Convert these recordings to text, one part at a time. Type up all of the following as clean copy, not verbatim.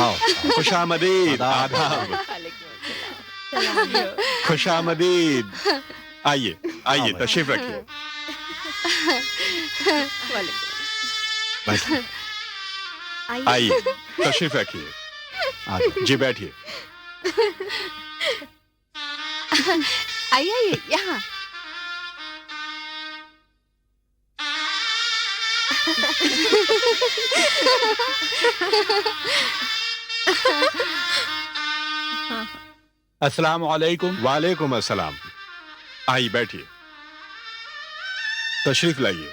आओ। खुशामदीद। आदाब। खुशामदीद। आइए आइए, तशरीफ रखिए। बैठिए। आइए, तशरीफ रखिए। जी बैठिए। आइए आइए यहाँ। अस्सलाम वालेकुम। वालेकुम अस्सलाम। आइए बैठिए, तशरीफ लाइए।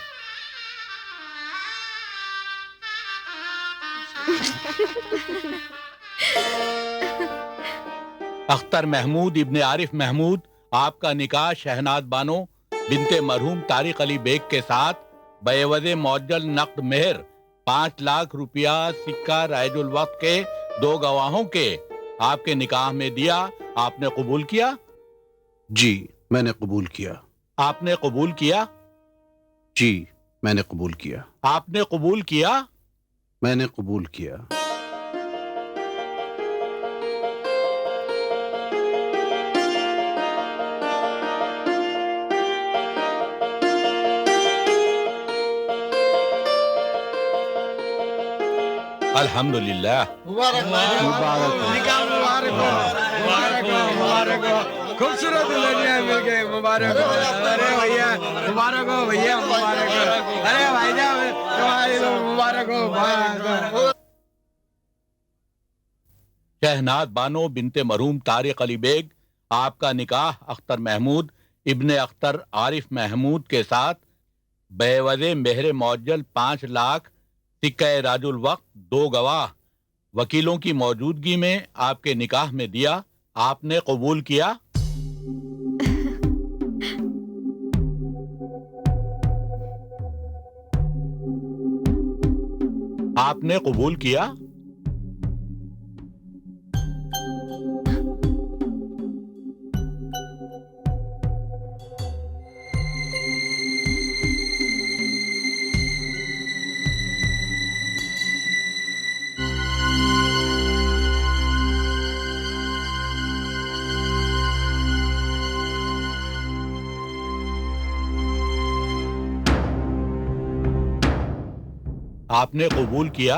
अख्तर महमूद इब्ने आरिफ महमूद, आपका निकाह शहनाज बानो बिनते मरहूम तारिक अली बेग के साथ बेवज़े मौजल नक़द मेहर 5 लाख रुपया सिक्का राइजुल वक्त के 2 गवाहों के आपके निकाह में दिया। आपने कबूल किया? जी मैंने कबूल किया। आपने कबूल किया? जी मैंने कबूल किया। आपने कबूल किया? मैंने कबूल किया। अल्हम्दुलिल्लाह। मुबारक हो। खूबसूरत दुल्हनिया मिल गए। मुबारक हो। अरे भैया मुबारक हो, भैया मुबारक हो। अरे भाईजान तुम्हारी तो मुबारक हो। शहनाज बानो बिनते मरहूम तारिक अली बेग, आपका निकाह अख्तर महमूद इब्ने अख्तर आरिफ महमूद के साथ बेवज़े मेहर मौजल 5 लाख सिक्का राजुल वक्त 2 गवाह वकीलों की मौजूदगी में आपके निकाह में दिया। आपने कबूल किया? आपने कबूल किया? आपने कबूल किया?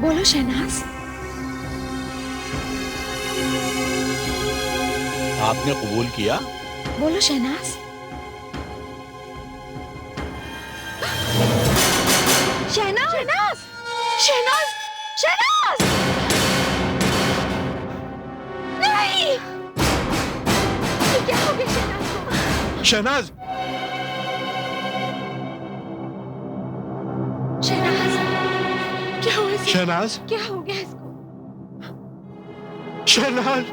बोलो शहनाज। आपने कबूल किया? बोलो शहनाज। शहनाज शहनाज शहनाज शहनाज नहीं, ये क्या हो गया शहनाज को? शहनाज। क्या हुआ इसे? शहनाज। क्या हो गया इसको? शहनाज।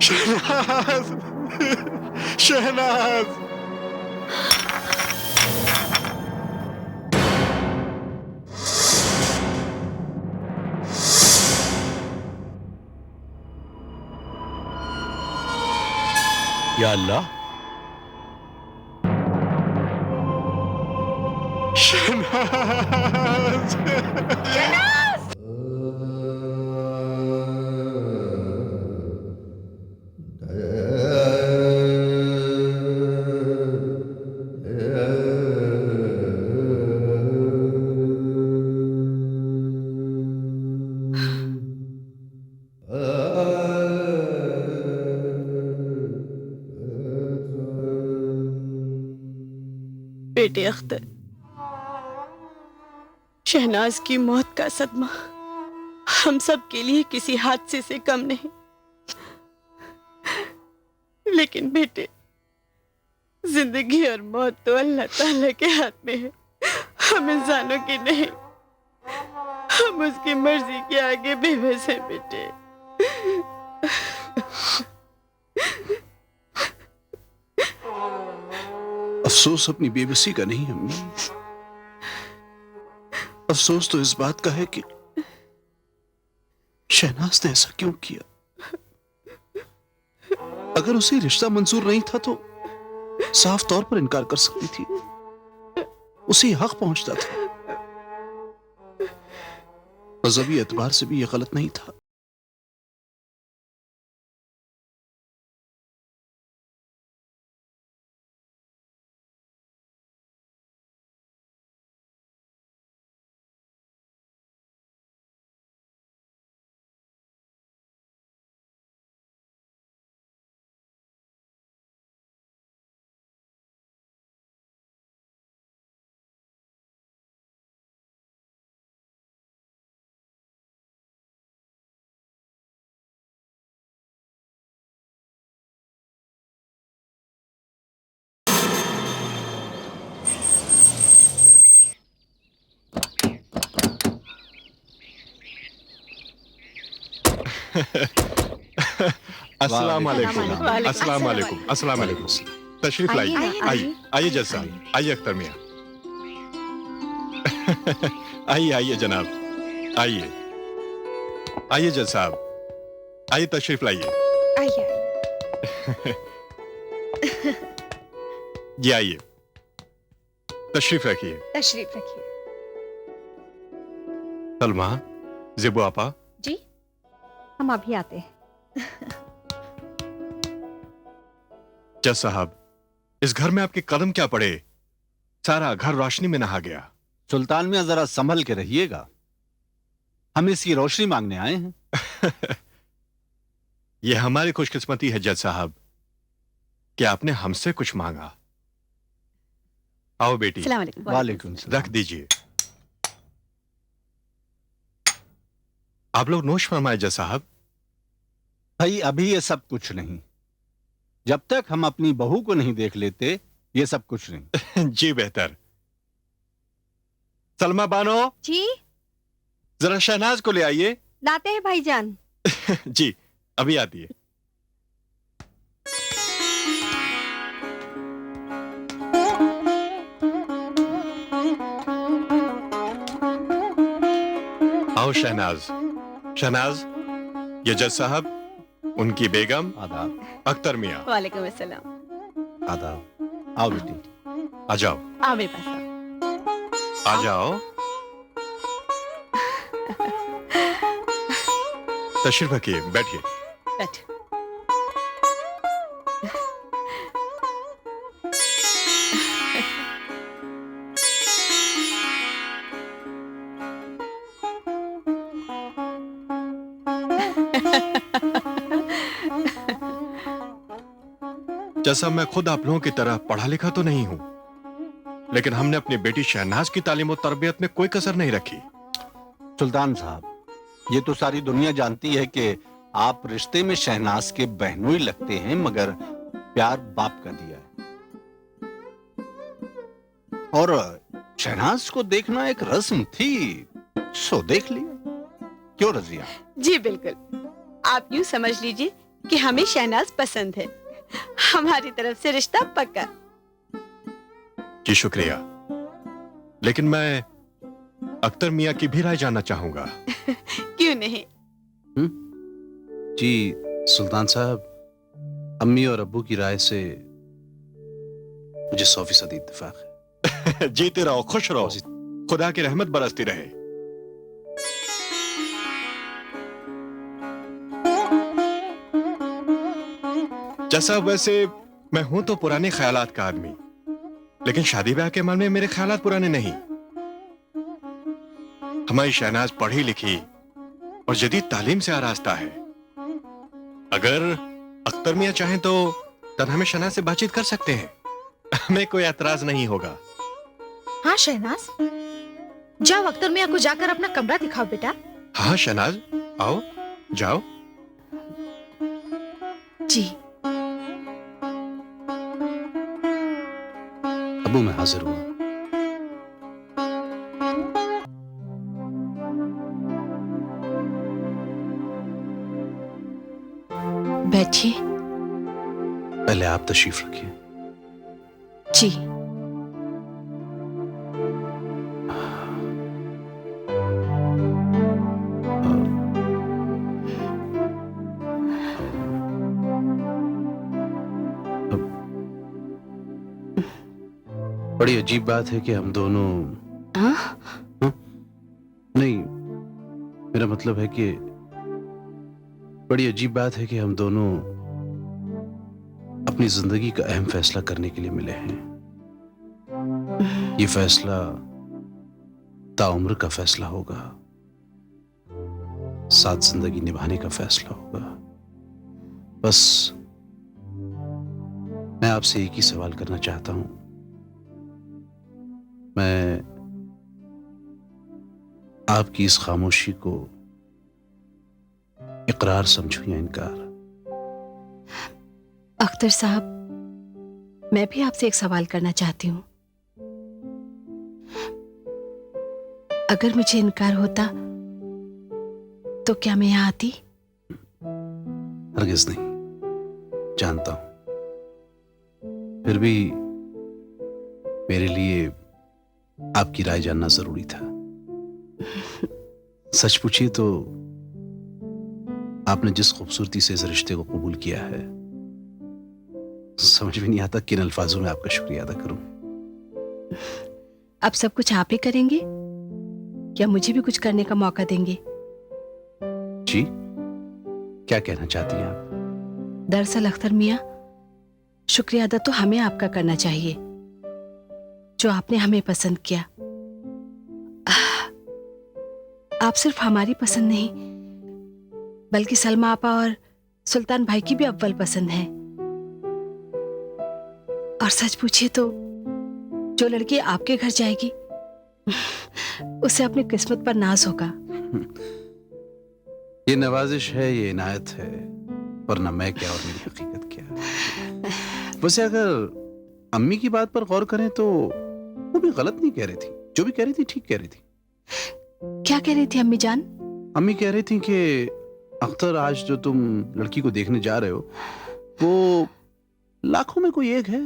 शहनाज। शहनाज। या अल्लाह। शहनाज। शहनाज। बेटे अख्तर, शहनाज की मौत का सदमा हम सब के लिए किसी हादसे से कम नहीं। लेकिन बेटे, जिंदगी और मौत तो अल्लाह ताला के हाथ में है, हम इंसानों की नहीं। हम उसकी मर्जी के आगे बेबस हैं बेटे। अफसोस अपनी बेबसी का नहीं अम्मी, अफसोस तो इस बात का है कि शहनाज ने ऐसा क्यों किया। अगर उसे रिश्ता मंजूर नहीं था तो साफ तौर पर इनकार कर सकती थी, उसे हक पहुंचता था। मजहबी एतबार से भी यह गलत नहीं था। अस्सलाम वालेकुम। वालेकुम अस्सलाम वालेकुम। अस्सलाम वालेकुम। तशरीफ लाइए। आइए, आइए आइए जज साहब, आइए अख्तर मियाँ। आइए आइए जनाब, आइए आइए जज साहब, आइए तशरीफ लाइए। आइए जी आइए, तशरीफ रखिए। तशरीफ रखिए। सलमा, ज़ेबू आपा, जी, हम अभी आते हैं। जज साहब, इस घर में आपके कदम क्या पड़े? सारा घर रोशनी में नहा गया। सुल्तान मियां जरा संभल के रहिएगा, हम इसकी रोशनी मांगने आए हैं। यह हमारी खुशकिस्मती है जज साहब कि आपने हमसे कुछ मांगा। आओ बेटी, अस्सलाम वालेकुम। वालेकुम सलाम। रख दीजिए। आप लोग नोश फरमाए जज साहब। भाई अभी ये सब कुछ नहीं, जब तक हम अपनी बहू को नहीं देख लेते ये सब कुछ नहीं। जी बेहतर। सलमा बानो, जी, जरा शहनाज को ले आइए। लाते हैं भाईजान। जी अभी आती है। आओ शहनाज। शहनाज, ये जज साहब, उनकी बेगम आदाब। अख्तर मियाँ। वालेकुम अस्सलाम। आदाब। आओ बेटी। आ जाओ, आओ मेरे पास आओ। आ जाओ। तशरीफ रखिए, बैठिए। बैठ। जैसा मैं खुद आप लोगों की तरह पढ़ा लिखा तो नहीं हूं, लेकिन हमने अपनी बेटी शहनाज की तालीम और तरबियत में कोई कसर नहीं रखी। सुल्तान साहब, ये तो सारी दुनिया जानती है कि आप रिश्ते में शहनाज के बहनोई लगते हैं, मगर प्यार बाप का दिया है। और शहनाज को देखना एक रस्म थी, सो देख लिया। क्यों रजिया? जी बिल्कुल, आप यूं समझ लीजिए कि हमें शहनाज पसंद है। हमारी तरफ से रिश्ता पक्का। जी शुक्रिया, लेकिन मैं अख्तर मियाँ की भी राय जानना चाहूंगा। क्यों नहीं? जी सुल्तान साहब, अम्मी और अब्बू की राय से मुझे 100% इत्तेफाक है। जीते रहो, खुश रहो, खुदा की रहमत बरसती रहे। जैसा वैसे मैं हूं तो पुराने ख्यालात का आदमी, लेकिन शादी ब्याह के मामले में मेरे ख्यालात पुराने नहीं। हमारी शहनाज पढ़ी लिखी और जदीद तालीम से आरास्ता है। अगर अख्तर मियाँ चाहें तो तन्हा में शहनाज से बातचीत कर सकते हैं, हमें कोई एतराज नहीं होगा। हाँ शहनाज, जाओ अख्तर मियाँ को जाकर अपना कमरा दिखाओ बेटा। हाँ शहनाज, आओ, जाओ। जी। अबू मैं हाजिर हुआ। बैठिए। पहले आप तशरीफ रखिए। जी। बड़ी अजीब बात है कि हम दोनों हाँ? नहीं, मेरा मतलब है कि बड़ी अजीब बात है कि हम दोनों अपनी जिंदगी का अहम फैसला करने के लिए मिले हैं। ये फैसला ताउम्र का फैसला होगा, साथ जिंदगी निभाने का फैसला होगा। बस मैं आपसे एक ही सवाल करना चाहता हूं। मैं आपकी इस खामोशी को इकरार समझूं या इनकार? अख्तर साहब, मैं भी आपसे एक सवाल करना चाहती हूँ। अगर मुझे इनकार होता तो क्या मैं यहाँ आती? हरगिज नहीं, जानता हूं। फिर भी मेरे लिए आपकी राय जानना जरूरी था। सच पूछिए तो आपने जिस खूबसूरती से इस रिश्ते को कबूल किया है, समझ भी नहीं आता किन अल्फाजों में आपका शुक्रिया अदा करूं। अब सब कुछ आप ही करेंगे या मुझे भी कुछ करने का मौका देंगे? जी, क्या कहना चाहती हैं आप? दरअसल अख्तर मियाँ, शुक्रिया अदा तो हमें आपका करना चाहिए, जो आपने हमें पसंद किया। आप सिर्फ हमारी पसंद नहीं, बल्कि सलमा आपा और सुल्तान भाई की भी अव्वल पसंद है। और सच पूछिए तो जो लड़की आपके घर जाएगी उसे अपनी किस्मत पर नाज होगा। ये नवाजिश है, ये इनायत है, वरना मैं क्या और मेरी हकीकत क्या। वैसे अगर अम्मी की बात पर गौर करें तो वो भी गलत नहीं कह रही थी। जो भी कह रही थी ठीक कह रही थी। क्या कह रही थी अम्मी जान? अम्मी कह रही थी कि अख्तर, आज जो तुम लड़की को देखने जा रहे हो वो लाखों में कोई एक है।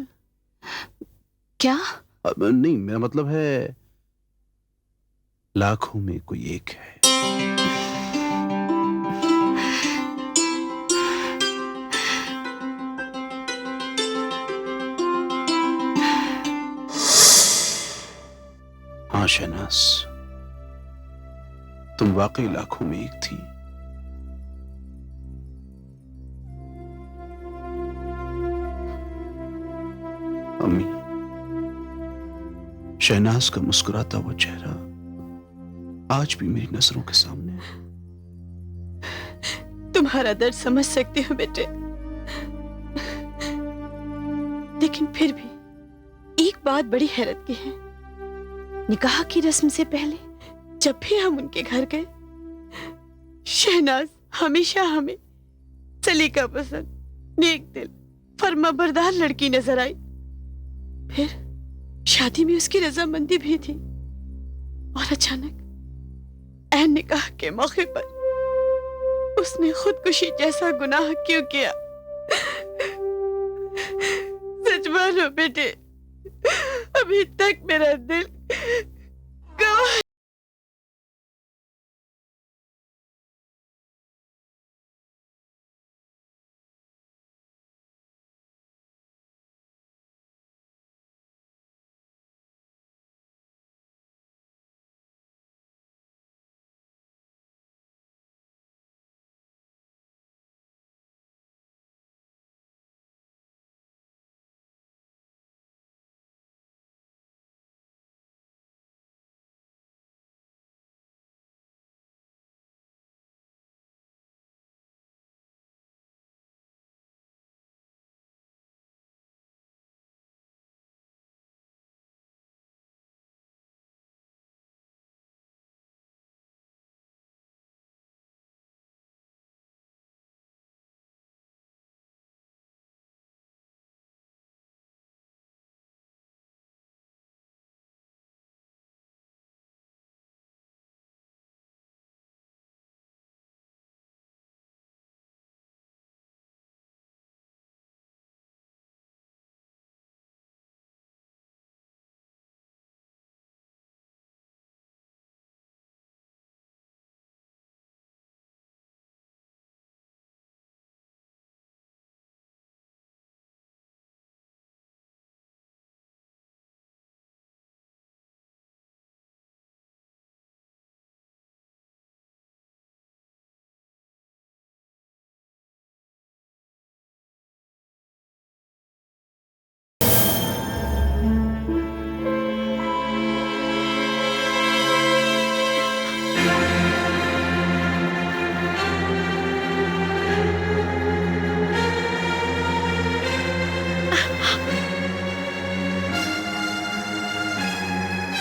क्या? नहीं, मेरा मतलब है लाखों में कोई एक है। हाँ शहनाज, तुम वाकई लाखों में एक थी। अम्मी, शहनाज का मुस्कुराता हुआ चेहरा आज भी मेरी नजरों के सामने है। तुम्हारा दर्द समझ सकती हूँ बेटे, लेकिन फिर भी एक बात बड़ी हैरत की है। निकाह की रस्म से पहले जब भी हम उनके घर गए, शहनाज हमेशा हमें सलीका पसंद, नेक दिल, फर्माबरदार लड़की नजर आई। फिर शादी में उसकी रजामंदी भी थी, और अचानक ऐन निकाह के मौके पर उसने खुदकुशी जैसा गुनाह क्यों किया? सच मानो बेटे, अभी तक मेरा दिल गवाह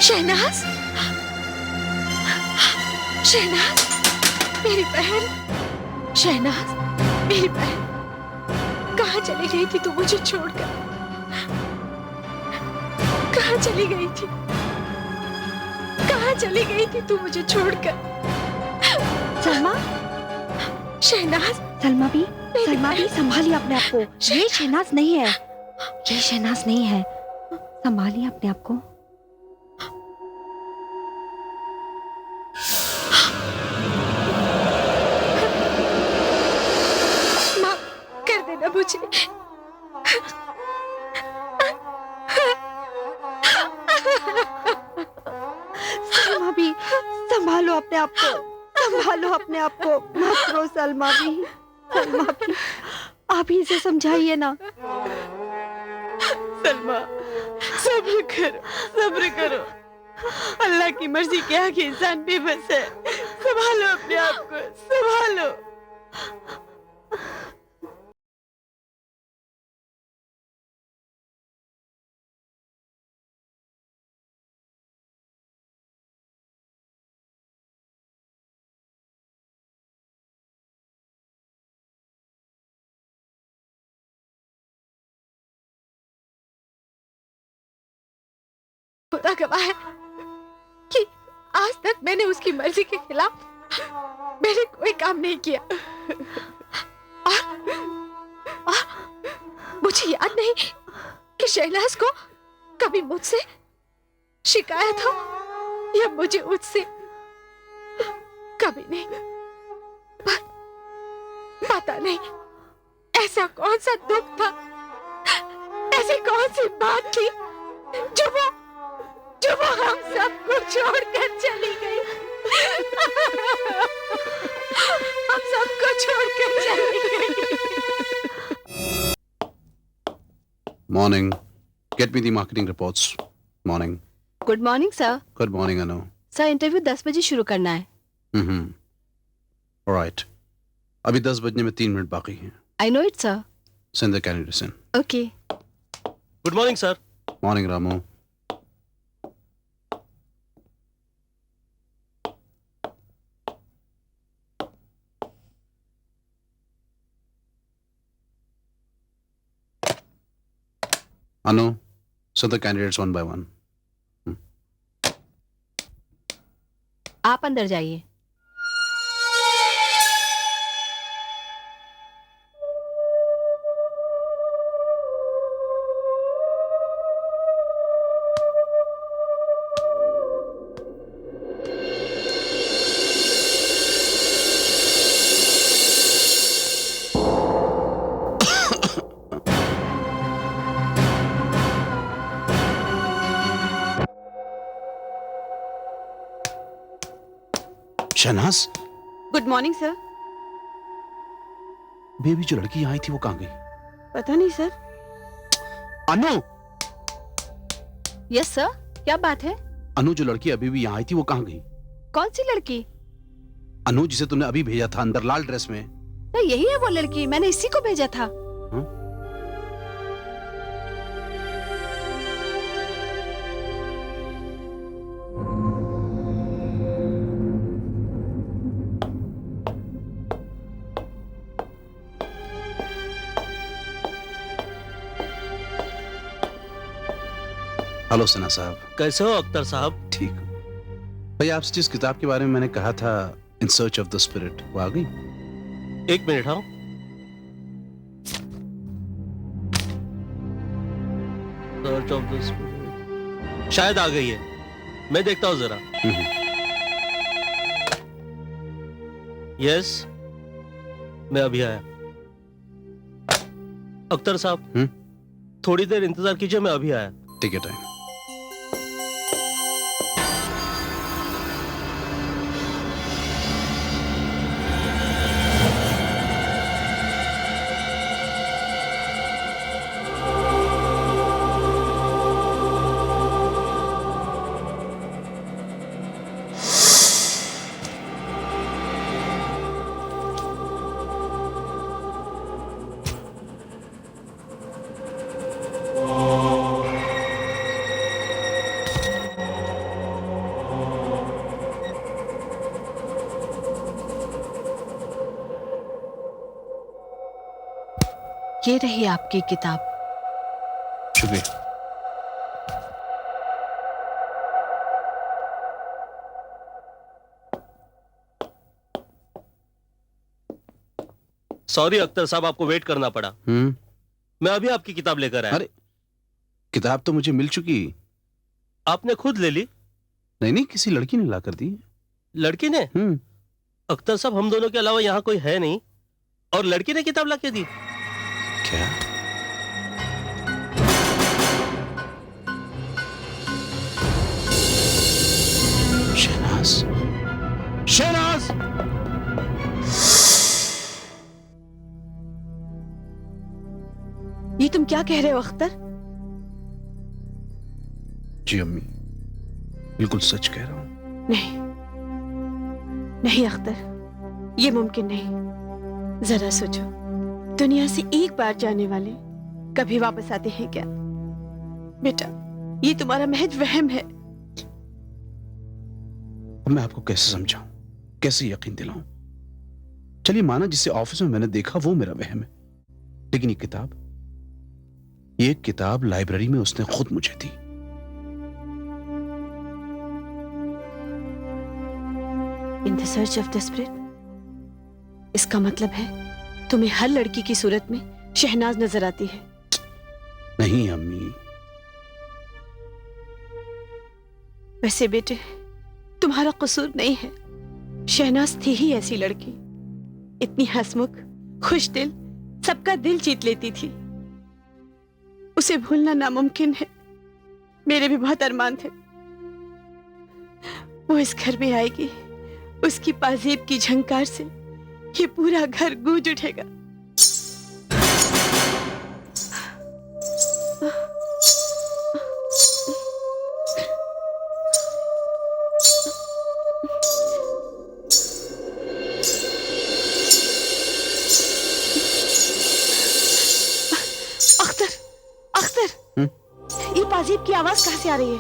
शहनाज, शहनाज, मेरी बहन, शहनाज, मेरी बहन, कहाँ चली गई थी तू मुझे छोड़कर? कहाँ चली गई थी? कहाँ चली गई थी तू मुझे छोड़कर? सलमा, शहनाज, सलमा भी संभालिए अपने आप को। ये शहनाज नहीं है, ये शहनाज नहीं है। संभालिए अपने आप को। माफ कर देना मुझे। सलमा भी संभालो अपने आप को, संभालो अपने आप को। मत रो सलमा भी, सलमा भी। आप ही इसे समझाइए ना। सलमा, सब्र करो, सब्र करो। अल्लाह की मर्जी के आगे इंसान बेबस है। संभालो अपने आप को, संभालो। खुदा गवाह है कि आज तक मैंने उसकी मर्जी के खिलाफ मैंने कोई काम नहीं किया। और मुझे याद नहीं कि शहनाज को कभी मुझसे शिकायत हो या मुझे उससे, कभी नहीं। पता नहीं ऐसा कौन सा दुख था, ऐसी कौन सी बात थी जो वो हम सबको छोड़कर चली गई। हम सबको छोड़कर चली गई। Morning, get me the marketing reports. Morning. Good morning sir. Good morning Anu. Sir, interview 10 बजे शुरू करना है। ऑलराइट, अभी 10 बजने में 3 मिनट बाकी हैं। I know it sir. Send the candidates in. Okay. Good morning sir. Morning Ramu. Anu, send the candidates one by one. आप अंदर जाइए। Shahnaz, good morning sir. Baby जो लड़की आई थी वो कहाँ गई? पता नहीं सर। अनु, यस सर, क्या बात है? अनु जो लड़की अभी भी यहाँ आई थी वो कहाँ गई? कौन सी लड़की? अनु जिसे तुमने अभी भेजा था अंदर लाल ड्रेस में। तो यही है वो लड़की, मैंने इसी को भेजा था। हेलो सना साहब। कैसे हो अख्तर साहब? ठीक हूँ भाई। आपसे जिस किताब के बारे में मैंने कहा था, in search of the spirit, वो आ गई? 1 मिनट। हाँ, सर्च ऑफ द स्पिरिट शायद आ गई है, मैं देखता हूँ जरा। यस, मैं अभी आया। अख्तर साहब, थोड़ी देर इंतजार कीजिए, मैं अभी आया। Take your time. ये रही आपकी किताब। शुक्रिया। सॉरी अख्तर साहब, आपको वेट करना पड़ा। मैं अभी आपकी किताब लेकर आया। अरे किताब तो मुझे मिल चुकी। आपने खुद ले ली? नहीं नहीं, किसी लड़की ने ला कर दी। लड़की ने? अख्तर साहब, हम दोनों के अलावा यहाँ कोई है नहीं, और लड़की ने किताब ला के दी। क्या? शहनाज, शहनाज! ये तुम क्या कह रहे हो अख्तर? जी अम्मी, बिल्कुल सच कह रहा हूं। नहीं नहीं अख्तर, ये मुमकिन नहीं। जरा सोचो, दुनिया से एक बार जाने वाले कभी वापस आते हैं क्या? बेटा, ये तुम्हारा महज वहम है। अब मैं आपको कैसे समझाऊं, कैसे यकीन दिलाऊं? चलिए माना जिसे ऑफिस में मैंने देखा वो मेरा वहम है, लेकिन ये किताब लाइब्रेरी में उसने खुद मुझे दी। In the search of desperate, इसका मतलब है तुम्हें हर लड़की की सूरत में शहनाज नजर आती है। नहीं अम्मी। वैसे बेटे, तुम्हारा कसूर नहीं है। शहनाज थी ही ऐसी लड़की, इतनी हंसमुख, खुश दिल, सबका दिल जीत लेती थी। उसे भूलना नामुमकिन है। मेरे भी बहुत अरमान थे। वो इस घर में आएगी, उसकी पाजेब की झंकार से ये पूरा घर गूंज उठेगा। अख्तर, अख्तर, ये पाजेब की आवाज कहां से आ रही है?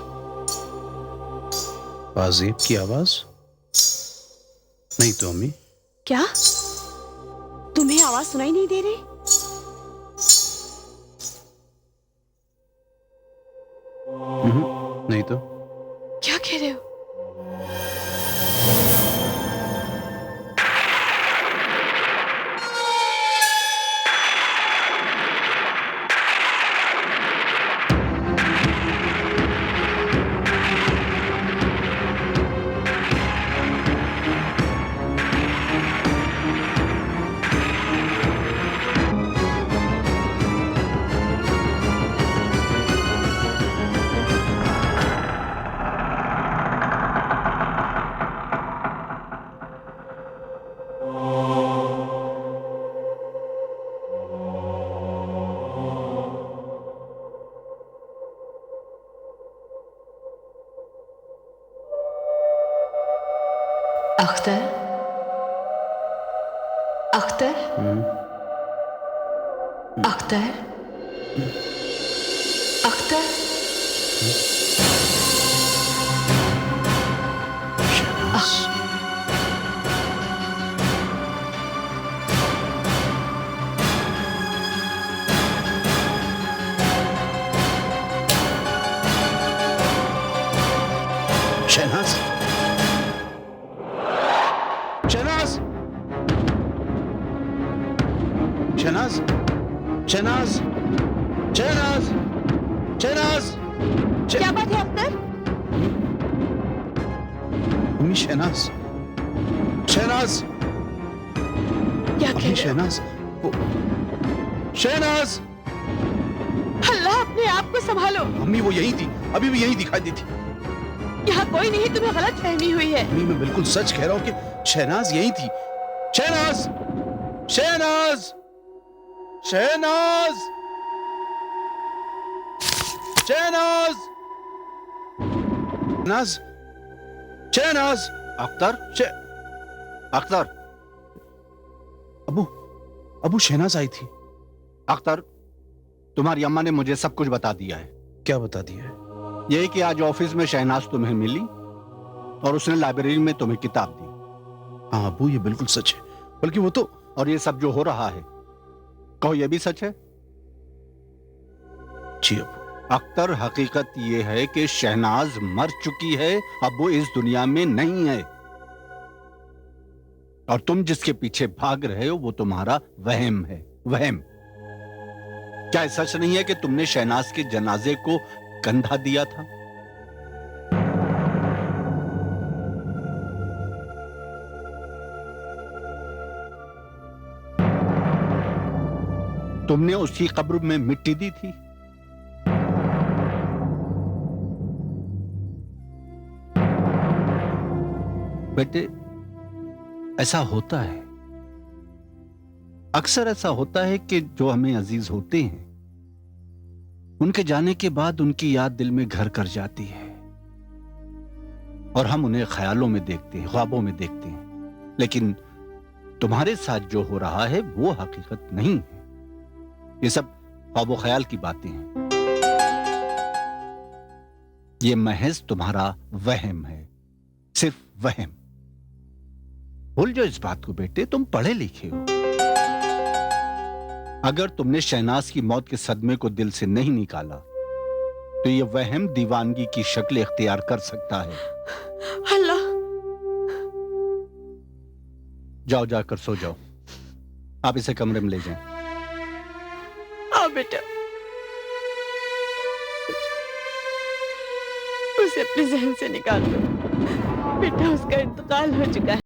पाजेब की आवाज? नहीं तो अम्मी। क्या तुम्हें आवाज सुनाई नहीं दे रही? नहीं तो। क्या कह रहे हो? अख्तर, अख्तर, अख्तर, अख्तर। शहनाज, शहनाज, शहनाज, शहनाज, शहनाज, शहनाज। क्या बात है अख्तर? अम्मी शहनाज, शहनाज, क्या कह अम्मी रहे हो? शहनाज, वो शहनाज। अल्लाह, अपने आप को संभालो। अम्मी वो यही थी, अभी भी यही दिखाई देती। यहाँ कोई नहीं, तुम्हें गलत फहमी हुई है। अम्मी मैं बिल्कुल सच कह रहा हूँ कि शहनाज यही थी। शहनाज, शहनाज, शहनाज, शहनाज, शहनाज, शहनाज। अख्तर, अख्तर, अबू शहनाज आई थी। अख्तर, तुम्हारी अम्मा ने मुझे सब कुछ बता दिया है। क्या बता दिया है? यही कि आज ऑफिस में शहनाज तुम्हें मिली और उसने लाइब्रेरी में तुम्हें किताब दी। हाँ अबू, ये बिल्कुल सच है। बल्कि वो तो, और ये सब जो हो रहा है, कहो ये भी सच है? जी अब्बू। अख्तर, हकीकत ये है कि शहनाज मर चुकी है, अब वो इस दुनिया में नहीं है। और तुम जिसके पीछे भाग रहे हो वो तुम्हारा वहम है, वहम। क्या सच नहीं है कि तुमने शहनाज के जनाजे को कंधा दिया था? तुमने उसकी कब्र में मिट्टी दी थी? बेटे, ऐसा होता है, अक्सर ऐसा होता है कि जो हमें अजीज होते हैं उनके जाने के बाद उनकी याद दिल में घर कर जाती है और हम उन्हें ख्यालों में देखते हैं, ख्वाबों में देखते हैं। लेकिन तुम्हारे साथ जो हो रहा है वो हकीकत नहीं है, ये सब ख्वाबो ख्याल की बातें हैं। ये महज तुम्हारा वहम है, सिर्फ वहम। भूल जाओ इस बात को बेटे, तुम पढ़े लिखे हो। अगर तुमने शहनाज की मौत के सदमे को दिल से नहीं निकाला तो ये वहम दीवानगी की शक्ल इख्तियार कर सकता है। अल्लाह, जाओ, जाकर सो जाओ। आप इसे कमरे में ले जाएं। आओ बेटा, उसे अपने जहन से निकाल दो। बेटा, उसका इंतकाल हो चुका है।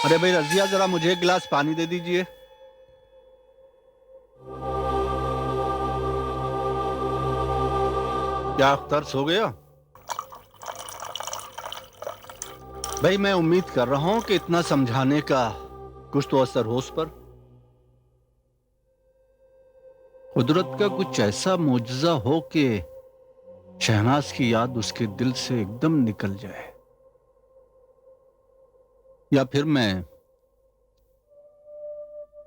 अरे भाई रजिया, जरा मुझे एक गिलास पानी दे दीजिए। क्या अख्तर सो गया? भाई मैं उम्मीद कर रहा हूं कि इतना समझाने का कुछ तो असर हो उस पर। कुदरत का कुछ ऐसा मुआजिजा हो कि शहनाज की याद उसके दिल से एकदम निकल जाए। या फिर मैं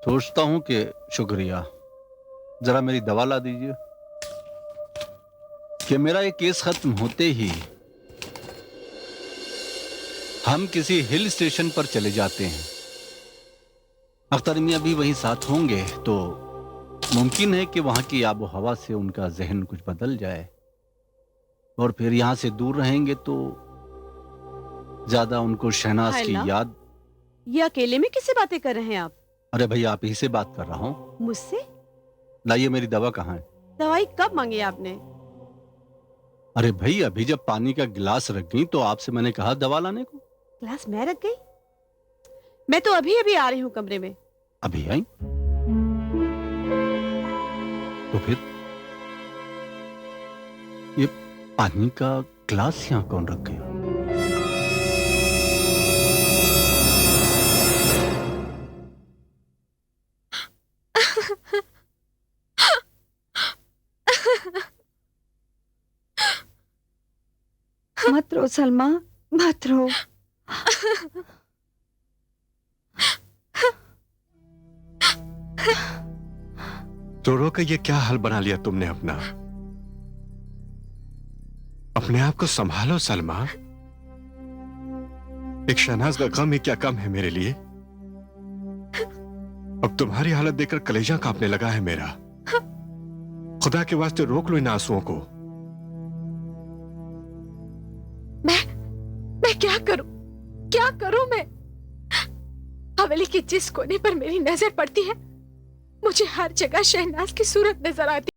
सोचता हूं कि शुक्रिया, जरा मेरी दवा ला दीजिए कि मेरा ये केस खत्म होते ही हम किसी हिल स्टेशन पर चले जाते हैं। अख्तर मियां भी वहीं साथ होंगे तो मुमकिन है कि वहां की आबो हवा से उनका जहन कुछ बदल जाए और फिर यहां से दूर रहेंगे तो ज्यादा उनको शहनाज की याद। ये अकेले में किससे बातें कर रहे हैं आप? अरे भाई आप ही से बात कर रहा हूं। मुझसे? लाइए, मेरी दवा कहाँ है? दवाई कब मांगी आपने? अरे भाई अभी जब पानी का गिलास रख गई तो आपसे मैंने कहा दवा लाने को। गिलास मैं रख गई? मैं तो अभी अभी आ रही हूँ कमरे में। अभी आई? तो फिर ये पानी का गिलास यहाँ कौन रख गया? मत रो सलमा, मत रो। रो रो के ये क्या हाल बना लिया तुमने अपना? अपने आप को संभालो सलमा। एक शहनाज का गम ही क्या कम है मेरे लिए। अब तुम्हारी हालत देखकर कलेजा कांपने लगा है मेरा। खुदा के वास्ते रोक लो इन आंसुओं को। मैं जिस कोने पर मेरी नजर पड़ती है मुझे हर जगह शहनाज की सूरत नजर आती।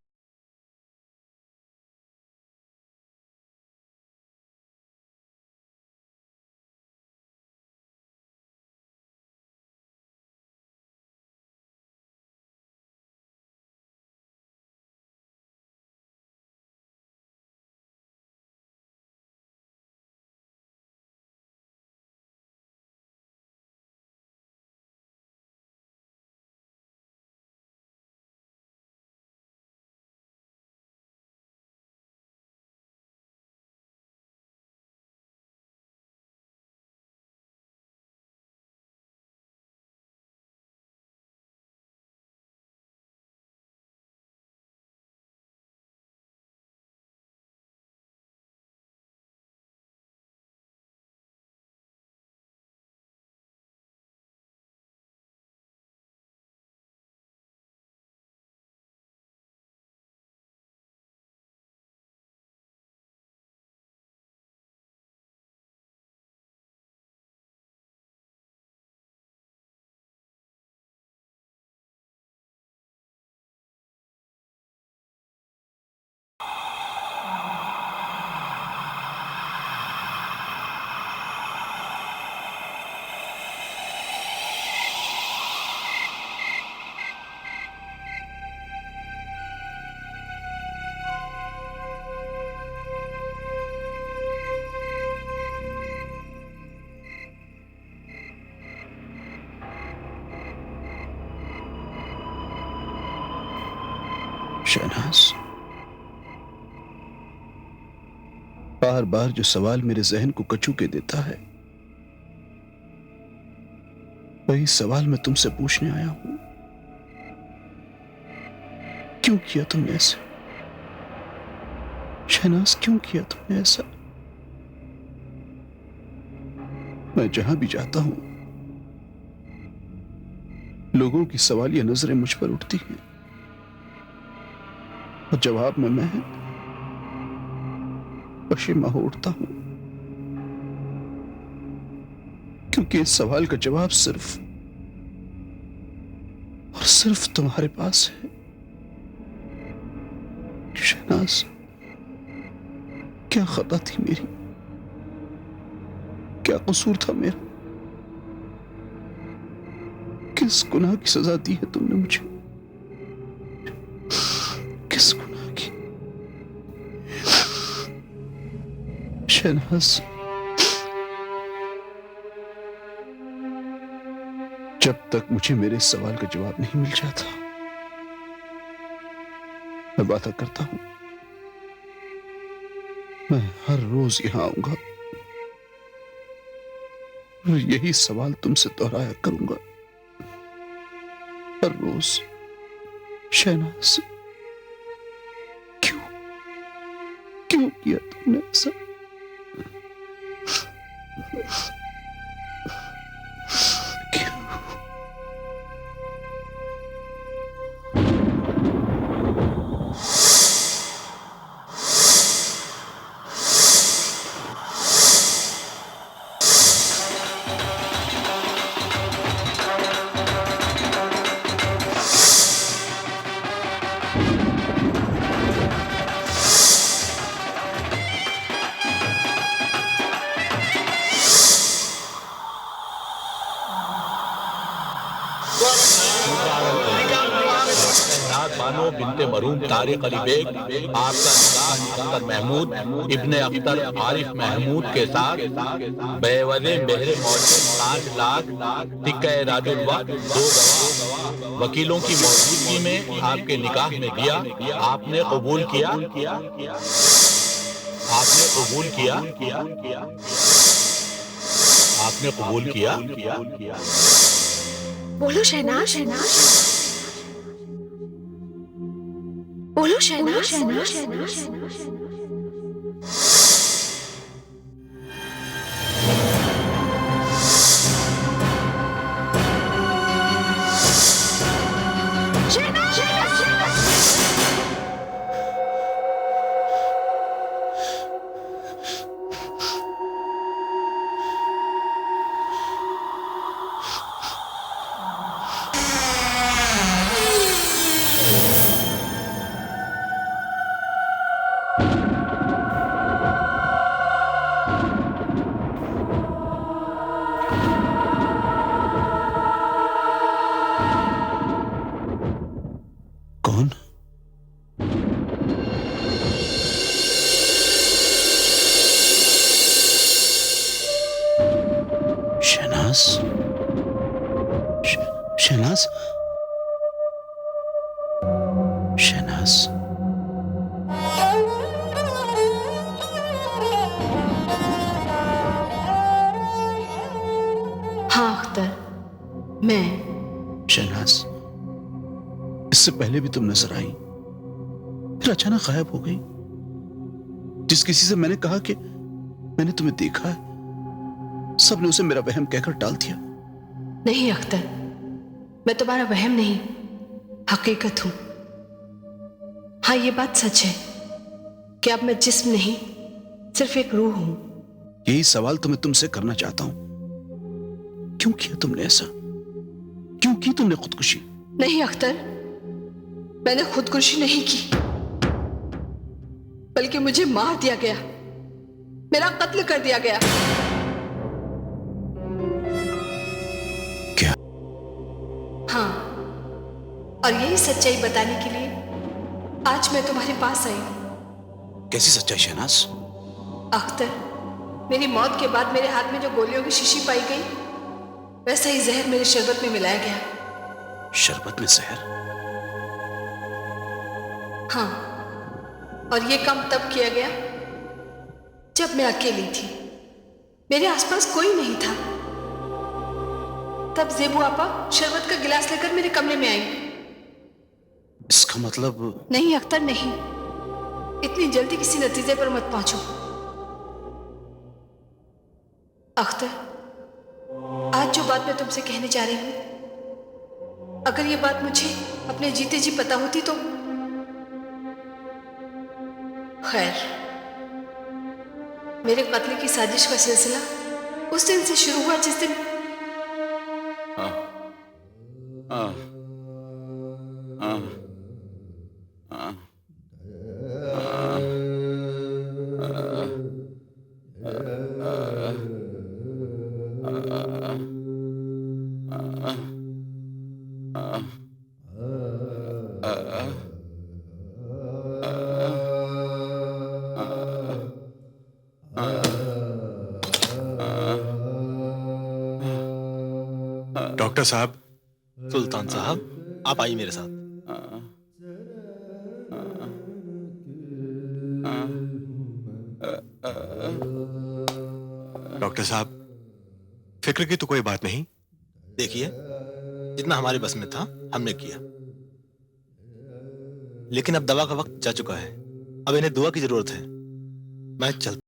शहनाज, बार बार जो सवाल मेरे जहन को कचू के देता है वही सवाल मैं तुमसे पूछने आया हूं। क्यों किया तुमने ऐसा? शहनाज, क्यों किया तुमने ऐसा? मैं जहां भी जाता हूं लोगों की सवालिया नजरें मुझ पर उठती हैं और जवाब में मैं पशीमा हो उठता हूं, क्योंकि इस सवाल का जवाब सिर्फ और सिर्फ तुम्हारे पास है। शहनाज, क्या खता थी मेरी? क्या कसूर था मेरा? किस गुनाह की सजा दी है तुमने मुझे? किस गुनाह की? शहनाज, जब तक मुझे मेरे सवाल का जवाब नहीं मिल जाता मैं वादा करता हूं मैं हर रोज यहां आऊंगा और यही सवाल तुमसे दोहराया करूंगा हर रोज। शहनाज, क्यों क्यों किया तुमने ऐसा? बानो बिनते मरूम तारिक अली बेग आपका निकाह अख्तर महमूद इब्ने अख्तर आरिफ महमूद के साथ बेवजह मेहरे मौजूद 5 लाख टिक्का राजुल वक्त 2 गवाह वकीलों की मौजूदगी में आपके निकाह में दिया। आपने कबूल किया? आपने कबूल किया? आपने कबूल किया? बोलो शहनाज, बोलो शहनाज। शहनाज, शहनाज, शहनाज। हाँ अख्तर, मैं। शहनाज, इससे पहले भी तुम नजर आई, फिर अचानक गायब हो गई। जिस किसी से मैंने कहा कि मैंने तुम्हें देखा है, सबने उसे मेरा वहम कहकर टाल दिया। नहीं अख्तर, मैं तुम्हारा वहम नहीं, हकीकत हूं। हाँ, ये बात सच है कि अब मैं जिस्म नहीं, सिर्फ एक रूह हूं। यही सवाल तो मैं तुमसे करना चाहता हूं, क्यों किया तुमने ऐसा? क्यों की तुमने खुदकुशी? नहीं अख्तर, मैंने खुदकुशी नहीं की, बल्कि मुझे मार दिया गया, मेरा कत्ल कर दिया गया। क्या? हाँ, और यही सच्चाई बताने के लिए आज मैं तुम्हारे पास आई हूं। कैसी सच्चाई शहनाज? अख्तर, मेरी मौत के बाद मेरे हाथ में जो गोलियों की शीशी पाई गई, वैसा ही जहर मेरे शरबत में मिलाया गया। शरबत में जहर? हाँ, और ये काम तब किया गया जब मैं अकेली थी, मेरे आसपास कोई नहीं था। तब जेबू आपा शरबत का गिलास लेकर मेरे कमरे में आई। इसका मतलब? नहीं अख्तर, नहीं, इतनी जल्दी किसी नतीजे पर मत पहुंचो। अख्तर, आज जो बात मैं तुमसे कहने जा रही हूं, अगर ये बात मुझे अपने जीते जी पता होती तो खैर। मेरे कत्ल की साजिश का सिलसिला उस दिन से शुरू हुआ जिस दिन डॉक्टर साहब। सुल्तान साहब, आप आइए मेरे साथ। डॉक्टर साहब, फिक्र की तो कोई बात नहीं। देखिए, जितना हमारे बस में था हमने किया, लेकिन अब दवा का वक्त जा चुका है। अब इन्हें दुआ की जरूरत है। मैं चलता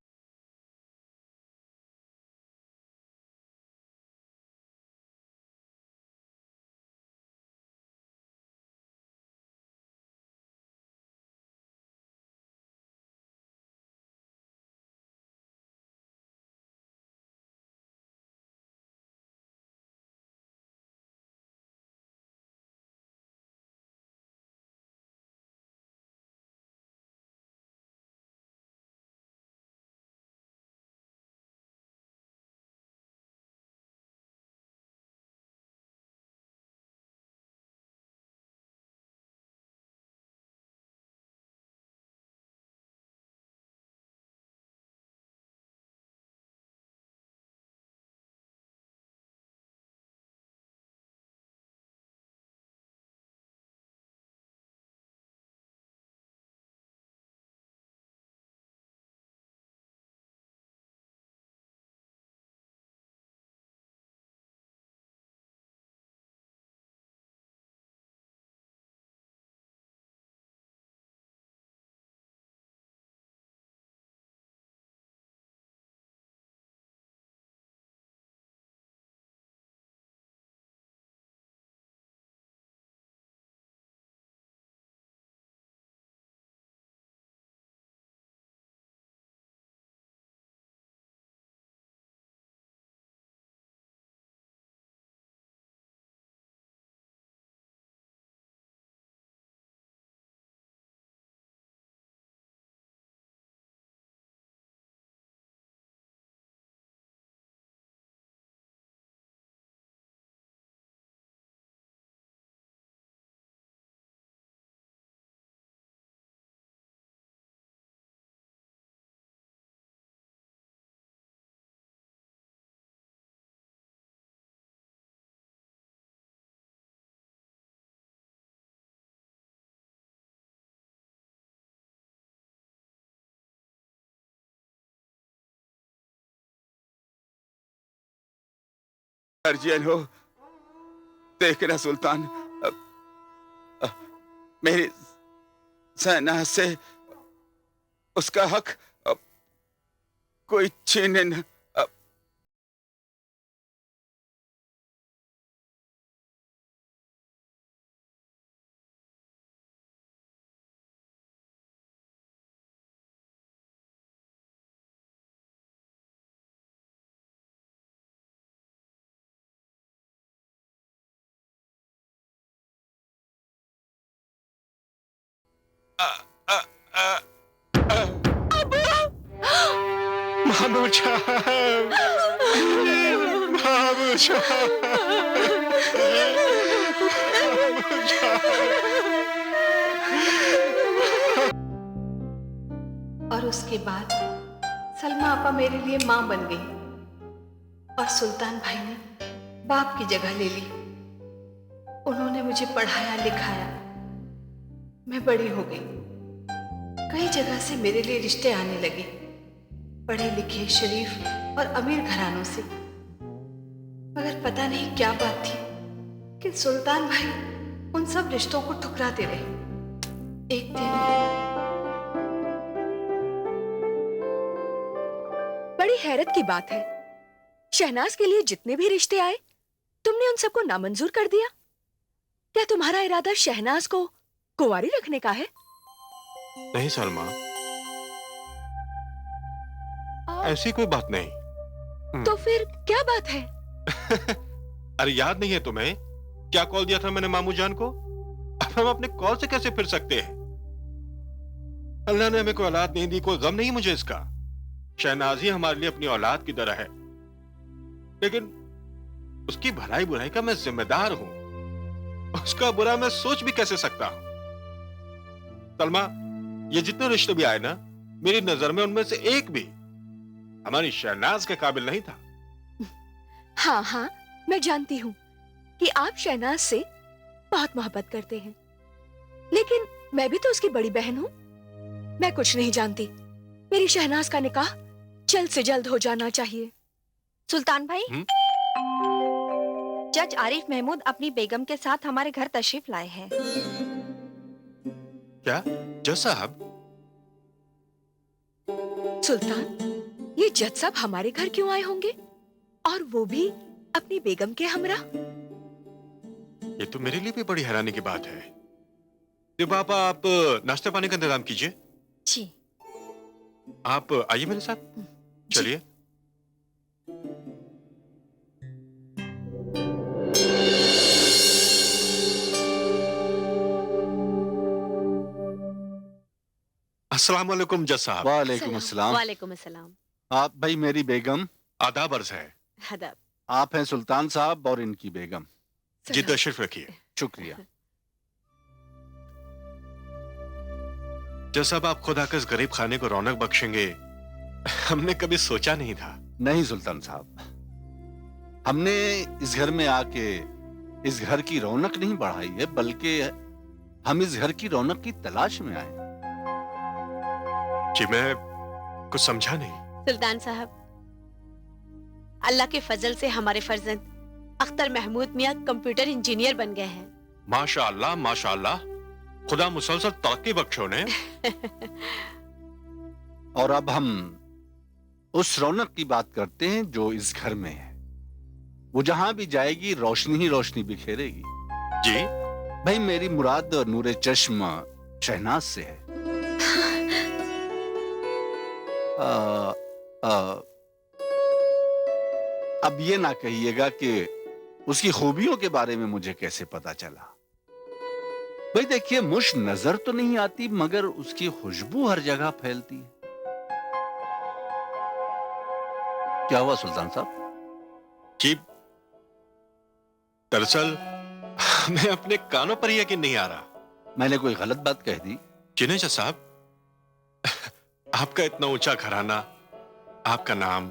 अर्जियन हो, देखना सुल्तान, मेरी शहनाज से उसका हक कोई छीने न। मामू साहब, मामू साहब, मामू और उसके बाद सलमा आपा मेरे लिए माँ बन गई और सुल्तान भाई ने बाप की जगह ले ली। उन्होंने मुझे पढ़ाया लिखाया, मैं बड़ी हो गई। कई जगह से मेरे लिए रिश्ते आने लगे, पढ़े लिखे शरीफ और अमीर घरानों से। मगर पता नहीं क्या बात थी कि सुल्तान भाई उन सब रिश्तों को ठुकराते रहे। एक दिन बड़ी हैरत की बात है, शहनाज के लिए जितने भी रिश्ते आए तुमने उन सबको नामंजूर कर दिया। क्या तुम्हारा इरादा शहनाज को कुंवारी रखने का है? नहीं सलमा, ऐसी कोई बात नहीं। तो फिर क्या बात है? अरे याद नहीं है तुम्हें क्या कॉल दिया था मैंने मामू जान को? अब हम अपने कॉल से कैसे फिर सकते हैं? अल्लाह ने हमें कोई औलाद नहीं दी, कोई गम नहीं मुझे इसका। शहनाज ही हमारे लिए अपनी औलाद की तरह है, लेकिन उसकी भलाई बुराई का मैं जिम्मेदार हूं। उसका बुरा मैं सोच भी कैसे सकता हूं? सलमा, ये जितने रिश्ते भी आए ना, मेरी नजर में उनमें से एक भी हमारी शहनाज के काबिल नहीं था। हाँ हाँ, मैं जानती हूँ कि आप शहनाज से बहुत मोहब्बत करते हैं, लेकिन मैं भी तो उसकी बड़ी बहन हूँ। मैं कुछ नहीं जानती। मेरी शहनाज का निकाह जल्द से जल्द हो जाना चाहिए। सुल्तान भाई, जज आरिफ महमूद अपनी बेगम के साथ हमारे घर तशरीफ लाए हैं। क्या जज साहब? सुल्तान, ये जज साहब हमारे घर क्यों आए होंगे, और वो भी अपनी बेगम के हमरा? ये तो मेरे लिए भी बड़ी हैरानी की बात है। तो पापा, आप नाश्ते पानी का इंतजाम कीजिए। जी। आप आइए मेरे साथ, चलिए। अस्सलाम वालेकुम जज साहब। वालेकुम अस्सलाम। वालेकुम अस्सलाम। आप भाई मेरी बेगम। आदाब अर्ज है। आदाब। आप हैं सुल्तान साहब और इनकी बेगम। जी तशरीफ रखिए। शुक्रिया। जज साहब, आप खुद आकर इस गरीब खाने को रौनक बख्शेंगे, हमने कभी सोचा नहीं था। नहीं सुल्तान साहब, हमने इस घर में आके इस घर की रौनक नहीं बढ़ाई है, बल्कि हम इस घर की रौनक की तलाश में आए। जी मैं कुछ समझा नहीं। सुल्तान साहब, अल्लाह के फजल से हमारे फर्जंद अख्तर महमूद मियां कंप्यूटर इंजीनियर बन गए हैं। माशाअल्लाह माशाअल्लाह, खुदा मुसलसल तरक्की बख्शो ने। और अब हम उस रौनक की बात करते हैं जो इस घर में है। वो जहां भी जाएगी रोशनी ही रोशनी बिखेरेगी। जी भाई, मेरी मुराद नूरे चश्म शहनाज से है। अब ये ना कहिएगा कि उसकी खूबियों के बारे में मुझे कैसे पता चला। भाई देखिए, मुश नजर तो नहीं आती, मगर उसकी खुशबू हर जगह फैलती है। क्या हुआ सुल्तान साहब? जी दरअसल मैं अपने कानों पर यकीन नहीं आ रहा। मैंने कोई गलत बात कह दी? जी नहीं जज साहब, आपका इतना ऊंचा घराना, आपका नाम,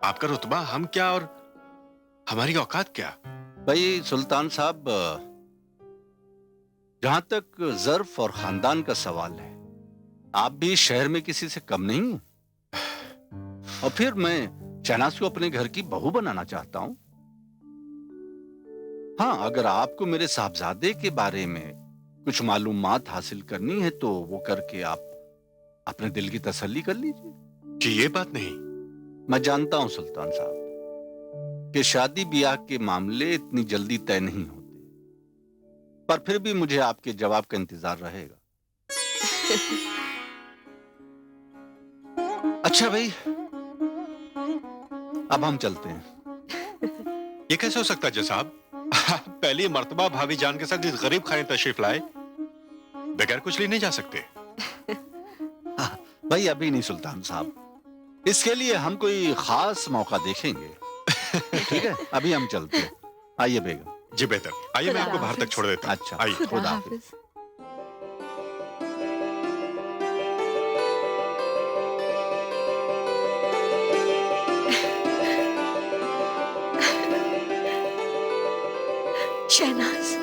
आपका रुतबा, हम क्या और हमारी औकात क्या। भाई सुल्तान साहब, जहां तक ज़र्फ और खानदान का सवाल है, आप भी शहर में किसी से कम नहीं हैं। और फिर मैं शहनाज को अपने घर की बहू बनाना चाहता हूं। हाँ, अगर आपको मेरे साहबजादे के बारे में कुछ मालूमात हासिल करनी है तो वो करके आप अपने दिल की तसल्ली कर लीजिए। जी ये बात नहीं। मैं जानता हूं सुल्तान साहब कि शादी ब्याह के मामले इतनी जल्दी तय नहीं होते, पर फिर भी मुझे आपके जवाब का इंतजार रहेगा। अच्छा भाई, अब हम चलते हैं। ये कैसे हो सकता है जज साहब? पहली मर्तबा भाभी जान के साथ इस गरीब खाने तशरीफ लाए, बगैर कुछ लिए नहीं जा सकते। भाई अभी नहीं सुल्तान साहब, इसके लिए हम कोई खास मौका देखेंगे। ठीक है, अभी हम चलते हैं। आइए बेगम। जी बेहतर, आइए मैं आपको बाहर तक छोड़ देता हूं। अच्छा, आइए। खुदा हाफिज। शहनाज,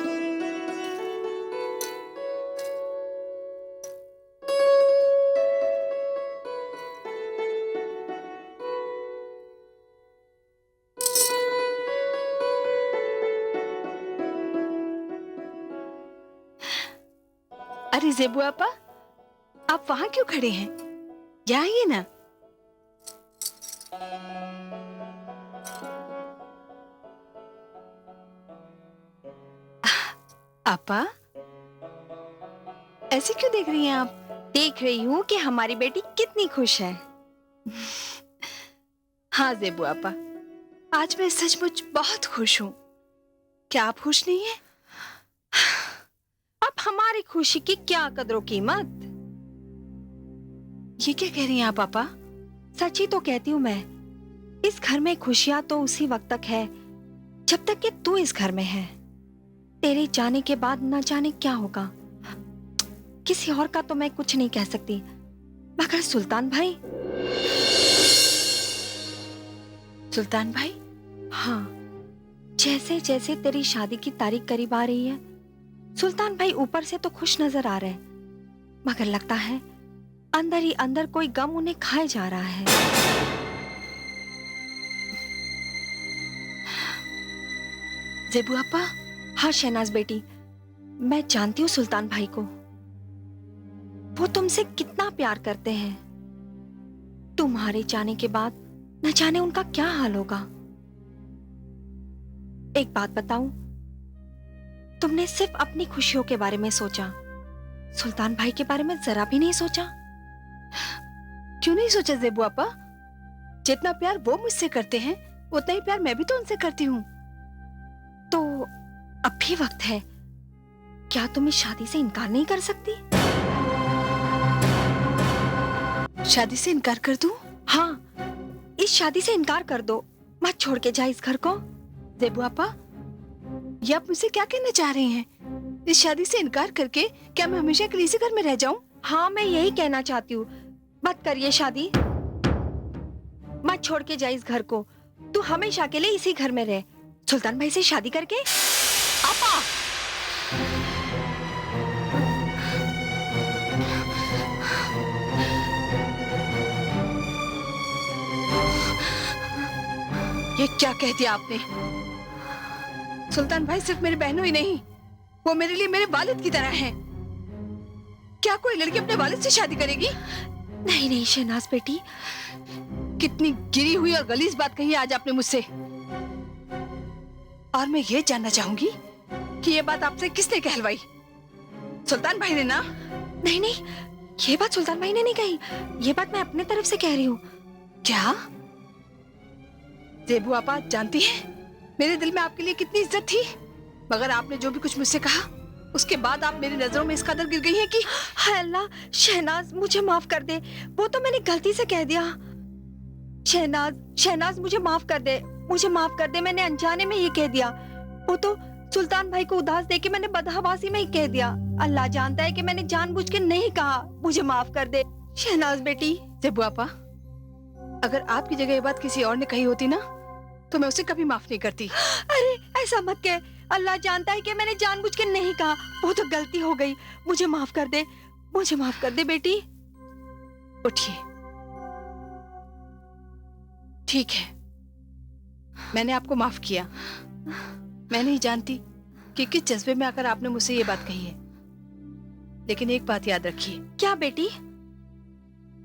अरे जेबू आपा, आप वहां क्यों खड़े हैं? यहाँ आइए ना। आपा, ऐसे क्यों देख रही हैं आप? देख रही हूँ कि हमारी बेटी कितनी खुश है। हाँ जेबू आपा, आज मैं सचमुच बहुत खुश हूँ। क्या आप खुश नहीं हैं? अब हमारी खुशी की क्या कदरो कीमत? ये क्या कह रही हैं आप पापा? सच ही तो कहती हूँ मैं। इस घर में खुशियां तो उसी वक्त तक है जब तक कि तू इस घर में है। तेरे जाने के बाद न जाने क्या होगा। किसी और का तो मैं कुछ नहीं कह सकती, मगर सुल्तान भाई। सुल्तान भाई? हाँ, जैसे जैसे तेरी शादी की तारीख करीब आ रही है, सुल्तान भाई ऊपर से तो खुश नजर आ रहे हैं, मगर लगता है अंदर ही अंदर कोई गम उन्हें खाए जा रहा है। जेबू आपा? हाँ शहनाज बेटी, मैं जानती हूँ सुल्तान भाई को। वो तुमसे कितना प्यार करते हैं। तुम्हारे जाने के बाद न जाने उनका क्या हाल होगा। एक बात बताऊं, तुमने सिर्फ अपनी खुशियों के बारे में सोचा, सुल्तान भाई के बारे में जरा भी नहीं सोचा। क्यों नहीं सोचा जेबू आपा? जितना प्यार वो मुझसे करते हैं, उतना ही प्यार मैं भी तो उनसे करती हूँ। तो अब भी वक्त है, क्या तुम इस शादी से इनकार नहीं कर सकती? शादी से इनकार कर दूं? हाँ, इस शादी से इनकार कर दो। मत छोड़ के जा इस घर को। जेबू आपा, ये आप मुझसे क्या कहना चाह रही हैं? इस शादी से इनकार करके क्या मैं हमेशा के लिए इसी घर में रह जाऊं? हाँ, मैं यही कहना चाहती हूँ। मत करिए शादी, मत छोड़ के जा इस घर को। तू हमेशा के लिए इसी घर में रह, सुल्तान भाई से शादी करके। आपा! ये क्या कह दिया आपने? सुल्तान भाई सिर्फ मेरे बहनों ही नहीं, वो मेरे लिए मेरे वालिद की तरह हैं। क्या कोई लड़की अपने वालिद से शादी करेगी? नहीं नहीं शहनाज बेटी, कितनी गिरी हुई और गलीज बात कही आज आपने मुझसे। और मैं ये जानना चाहूंगी कि ये बात आपसे किसने कहलवाई? सुल्तान भाई ने ना? नहीं नहीं, ये बात सुल्तान भाई ने नहीं कही। ये बात मैं अपने तरफ से कह रही हूँ। क्या? जेबू आपा जानती है मेरे दिल में आपके लिए कितनी इज्जत थी, मगर आपने जो भी कुछ मुझसे कहा उसके बाद आप मेरी नजरों में इस कदर गिर गई हैं कि हाय अल्लाह, शहनाज मुझे माफ कर दे, वो तो मैंने गलती से कह दिया। शहनाज, शहनाज मुझे माफ कर दे, मुझे माफ कर दे, मैंने अनजाने में ये कह दिया। वो तो सुल्तान भाई को उदास देके मैंने बदहवासी में ही कह दिया। अल्लाह जानता है कि मैंने जानबूझ के नहीं कहा। मुझे माफ कर दे शहनाज बेटी। जेबू आपा, अगर आपकी जगह ये बात किसी और ने कही होती ना, तो मैं उसे कभी माफ नहीं करती। अरे ऐसा मत कह, अल्लाह जानता है कि मैंने जानबूझ के नहीं कहा, वो तो गलती हो गई। मुझे माफ कर दे, मुझे माफ कर दे बेटी। उठिए। ठीक है, मैंने आपको माफ किया, मैं नहीं जानती कि किस जज्बे में आकर आपने मुझसे ये बात कही है, लेकिन एक बात याद रखिए। क्या बेटी?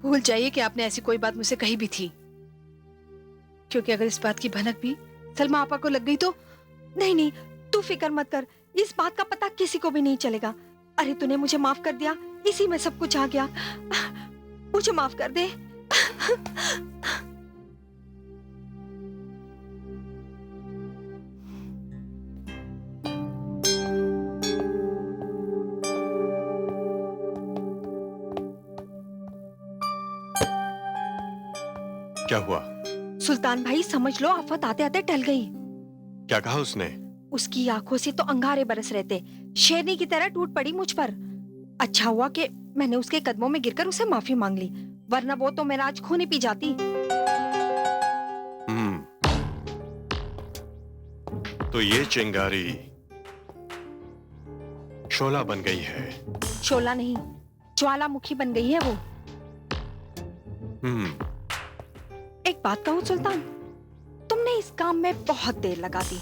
भूल जाइए कि आपने ऐसी कोई बात मुझसे कही भी थी, क्योंकि अगर इस बात की भनक भी सलमा आपा को लग गई तो। नहीं नहीं, तू फिक्र मत कर, इस बात का पता किसी को भी नहीं चलेगा। अरे तूने मुझे माफ कर दिया, इसी में सब कुछ आ गया। मुझे माफ कर दे। क्या हुआ? सुल्तान भाई समझ लो आफत आते आते टल गई। क्या कहा उसने? उसकी आंखों से तो अंगारे बरस रहे थे, शेरनी की तरह टूट पड़ी मुझ पर। अच्छा हुआ कि मैंने उसके कदमों में गिरकर उसे माफी मांग ली, वरना वो तो मेरा आज खून ही पी जाती। तो ये चिंगारी शोला बन गई है। शोला नहीं, ज्वालामुखी बन गई है वो। एक बात कहूं सुल्तान, तुमने इस काम में बहुत देर लगा दी।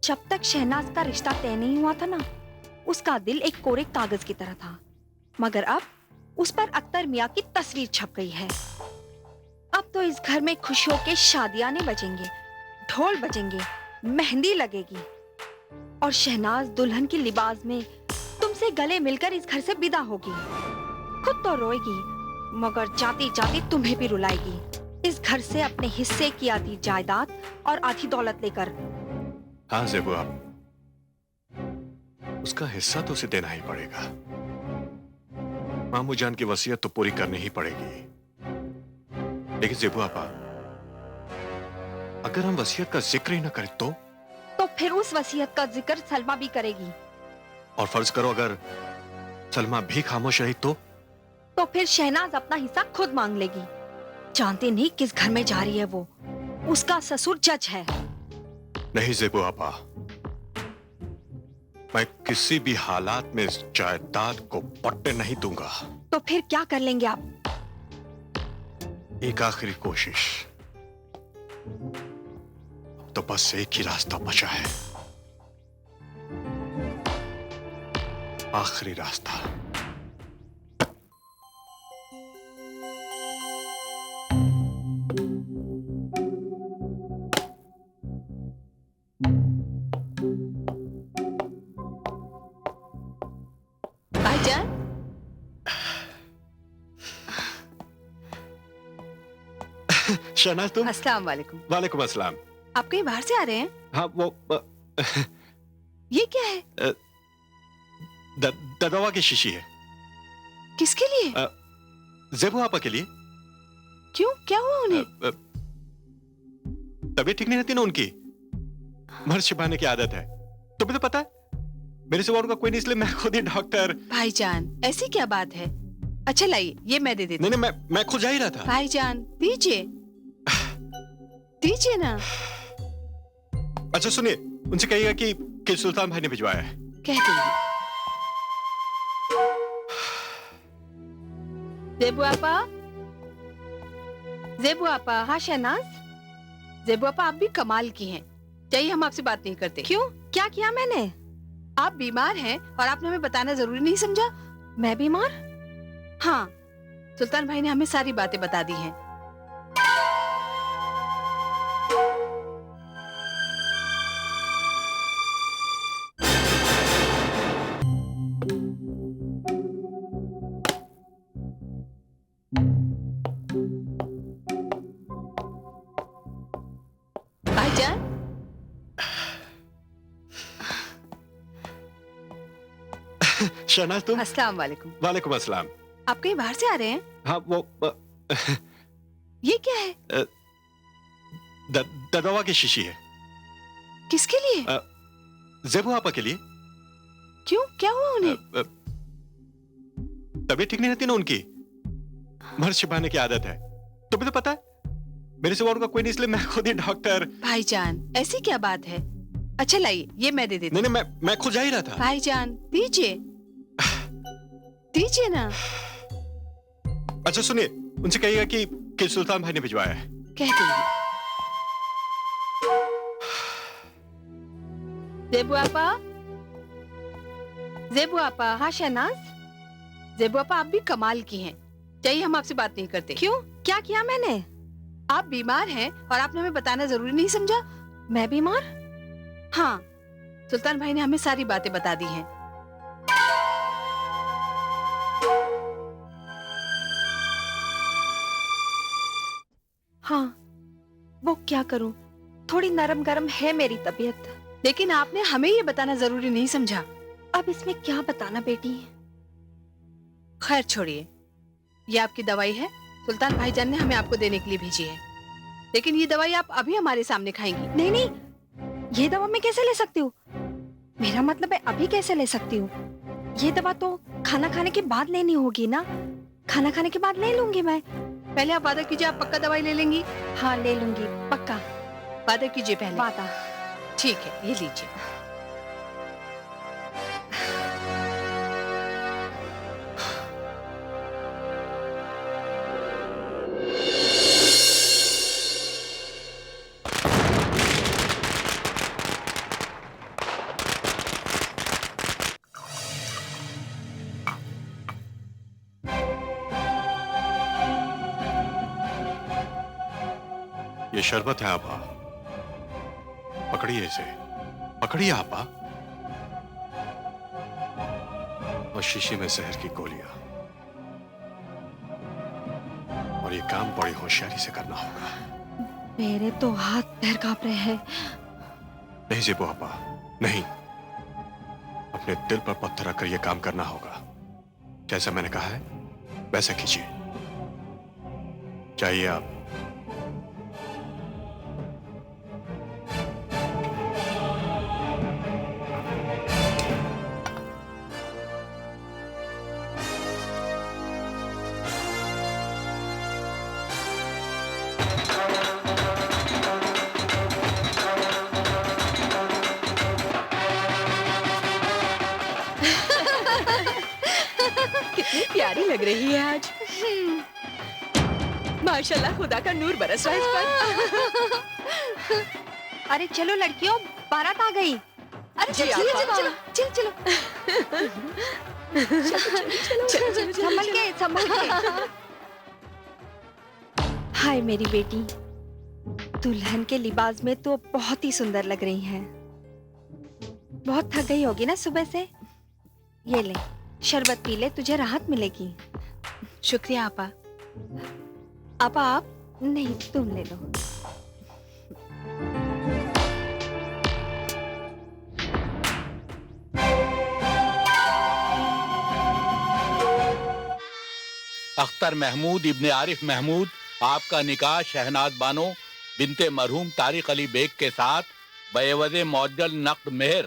जब तक शहनाज का रिश्ता तय नहीं हुआ था ना, उसका दिल एक कोरे कागज की तरह था, मगर अब उस पर अख्तर मियां की तस्वीर छप गई है। अब तो इस घर में खुशियों के शादियाने बजेंगे, ढोल बजेंगे, मेहंदी लगेगी और शहनाज दुल्हन की लिबास में तुमसे गले मिलकर इस घर से विदा होगी। खुद तो रोएगी, मगर जाती जाती तुम्हें भी रुलाएगी, इस घर से अपने हिस्से की आधी जायदाद और आधी दौलत लेकर। हाँ ज़ेबू आप, उसका हिस्सा तो उसे देना ही पड़ेगा। मामू जान की वसीयत तो पूरी करनी ही पड़ेगी। लेकिन ज़ेबू आपा, अगर हम वसीयत का जिक्र ही ना करें तो फिर उस वसीयत का जिक्र सलमा भी करेगी। और फर्ज करो अगर सलमा भी खामोश रही तो फिर शहनाज अपना हिस्सा खुद मांग लेगी। जानते नहीं किस घर में जा रही है वो, उसका ससुर जज है। नहीं ज़ेबू आपा, मैं किसी भी हालात में इस जायदाद को पट्टे नहीं दूंगा। तो फिर क्या कर लेंगे आप? एक आखिरी कोशिश, तो बस एक ही रास्ता बचा है, आखिरी रास्ता। भाईजान, शहनाज तुम? अस्सलाम वालेकुम। वालेकुम अस्सलाम। आप कहीं बाहर से आ रहे हैं? हाँ वो ये क्या है? दवा की शीशी है। किसके लिए? ज़ेबू आपा के लिए। क्यों, क्या हुआ उन्हें? तबीयत ठीक नहीं रहती ना उनकी, मर्ज छिपाने की आदत है। तुम्हें तो पता है मेरे सिवा उनका कोई नहीं, इसलिए मैं खुद ही डॉक्टर। भाईजान ऐसी क्या बात है? अच्छा लाइए, ये मैं दे देती हूँ। नहीं, मैं खुद जा ही रहा था। भाईजान दीजिए, दीजिए ना। अच्छा सुनिए, उनसे कहिएगा कि सुल्तान भाई ने भिजवाया है। कह दूंगी। ज़ेबू आपा, ज़ेबू आपा। हाँ शहनाज। ज़ेबू आपा, आप भी कमाल की हैं। चाहिए हम आपसे बात नहीं करते। क्यों, क्या किया मैंने? आप बीमार हैं और आपने हमें बताना जरूरी नहीं समझा? मैं बीमार? हाँ, सुल्तान भाई ने हमें सारी बातें बता दी हैं। भाईजान, शहनाज तुम? अस्सलाम वालेकुम। वालेकुम अस्सलाम। आप कहीं बाहर से आ रहे हैं? हाँ वो ये क्या है? दवा की शीशी है। किसके लिए? ज़ेबू आपा के लिए। क्यों, क्या हुआ उन्हें? तबीयत ठीक नहीं रहती ना उनकी, मर्ज छिपाने की आदत है। तुम्हें तो पता है मेरे सिवा उनका कोई नहीं, इसलिए मैं खुद ही डॉक्टर। भाईजान ऐसी क्या बात है? अच्छा लाइए, ये मैं दे देती हूँ। नहीं, मैं खुद जा ही रहा था। भाईजान दीजिए, दीजिए ना। अच्छा सुनिए, उनसे कहिएगा कि सुल्तान भाई ने भिजवाया है। कह दूंगी। जेबू आपा, जेबू आपा, हाँ शहनाज, जेबू आपा आप भी कमाल की हैं। चाहिए हम आपसे बात नहीं करते। क्यों, क्या किया मैंने? आप बीमार हैं और आपने हमें बताना जरूरी नहीं समझा? मैं बीमार? हाँ, सुल्तान भाई ने हमें सारी बातें बता दी हैं। हाँ, वो क्या करूं, थोड़ी नरम गरम है मेरी तबीयत। लेकिन आपने हमें ये बताना जरूरी नहीं समझा। अब इसमें क्या बताना बेटी? खैर छोड़िए, ये आपकी दवाई है, सुल्तान भाईजान ने हमें आपको देने के लिए भेजी है। लेकिन ये दवाई आप अभी हमारे सामने खाएंगी। नहीं नहीं, ये दवा मैं कैसे ले सकती हूँ? मेरा मतलब है अभी कैसे ले सकती हूँ? ये दवा तो खाना खाने के बाद लेनी होगी ना। खाना खाने के बाद ले लूंगी मैं। पहले आप वादा कीजिए, आप पक्का दवाई ले लेंगी? हाँ ले लूंगी पक्का। वादा कीजिए पहले। वादा। ठीक है, ये लीजिए। ये शरबत है आपा, पकड़िए इसे, पकड़िए आपा। और शीशे में जहर की गोलियां। और ये काम बड़ी होशियारी से करना होगा। मेरे तो हाथ पैर कांप रहे हैं। नहीं जेबू आपा, नहीं। अपने दिल पर पत्थर रखकर यह काम करना होगा। जैसा मैंने कहा है वैसा कीजिए। चाहिए आप। कितनी प्यारी लग रही है आज। माशाल्लाह, खुदा का नूर बरस रहा है इस पर। अरे चलो लड़कियों, बारात आ गई। अरे चलो चलो चलो चलो चलो, संभल के संभल के। हाय मेरी बेटी, दुल्हन के लिबास में तो बहुत ही सुंदर लग रही हैं। बहुत थक गई होगी ना सुबह से। ये ले शरबत पी ले, तुझे राहत मिलेगी। शुक्रिया आपा। आपा आप नहीं, तुम ले लो। अख्तर महमूद इब्ने आरिफ महमूद, आपका निकाह शहनाज बानो बिनते मरहूम तारिक अली बेग के साथ बेवजह मौजल नक्द मेहर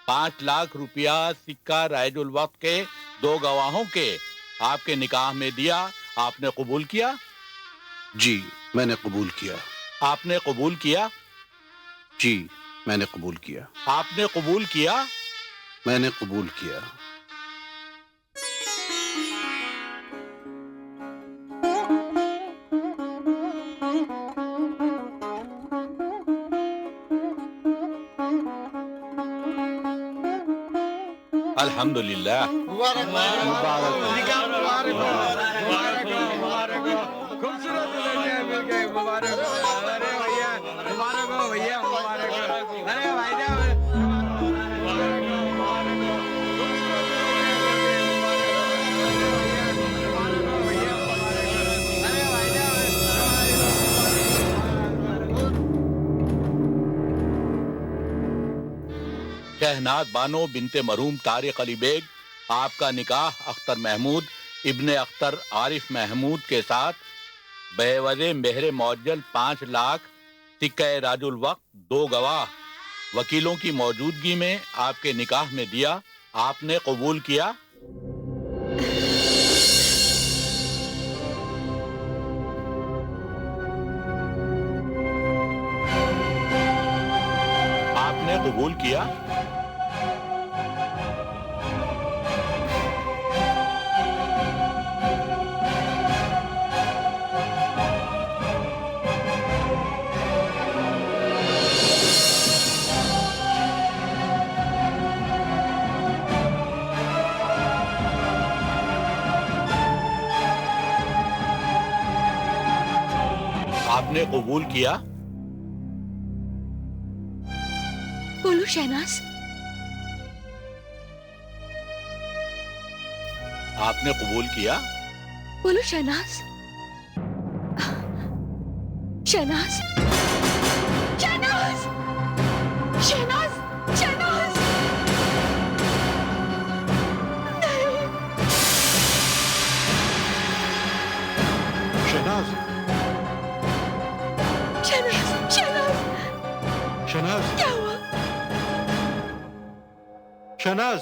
5 लाख रुपया सिक्का रायजुल वक्त के 2 गवाहों के आपके निकाह में दिया। आपने कबूल किया? जी मैंने कबूल किया। आपने कबूल किया? जी मैंने कबूल किया। आपने कबूल किया? मैंने कबूल किया। अल्हम्दुलिल्लाह। खूबसूरत दुल्हनिया मिल गई, मुबारक हो। अरे भैया मुबारक हो, भैया मुबारक हो। अरे भाईजान शहनाज बानो बिनते मरहूम तारिक अली बेग, आपका निकाह अख्तर महमूद इब्ने अख्तर आरिफ महमूद के साथ बेवजह मेहर मौजल 5 लाख सिक्का राजुल वक्त 2 गवाह वकीलों की मौजूदगी में आपके निकाह में दिया। आपने कबूल किया? आपने कबूल किया? आपने कबूल किया? बोलो शहनाज। आपने कबूल किया? बोलो शहनाज। शहनाज, शहनाज, शहनाज, शहनाज। नहीं। शहनाज, शहनाज, शहनाज, शहनाज, क्या हुआ? शहनाज,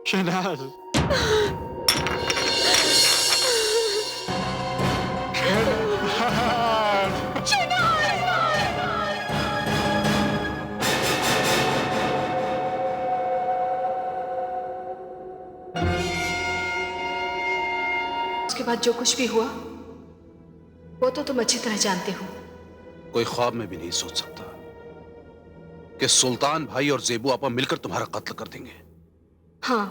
शहनाज, उसके बाद जो कुछ भी हुआ वो तो तुम अच्छी तरह जानते हो। कोई ख्वाब में भी नहीं सोच सकता कि सुल्तान भाई और जेबू आपा मिलकर तुम्हारा कत्ल कर देंगे। हाँ,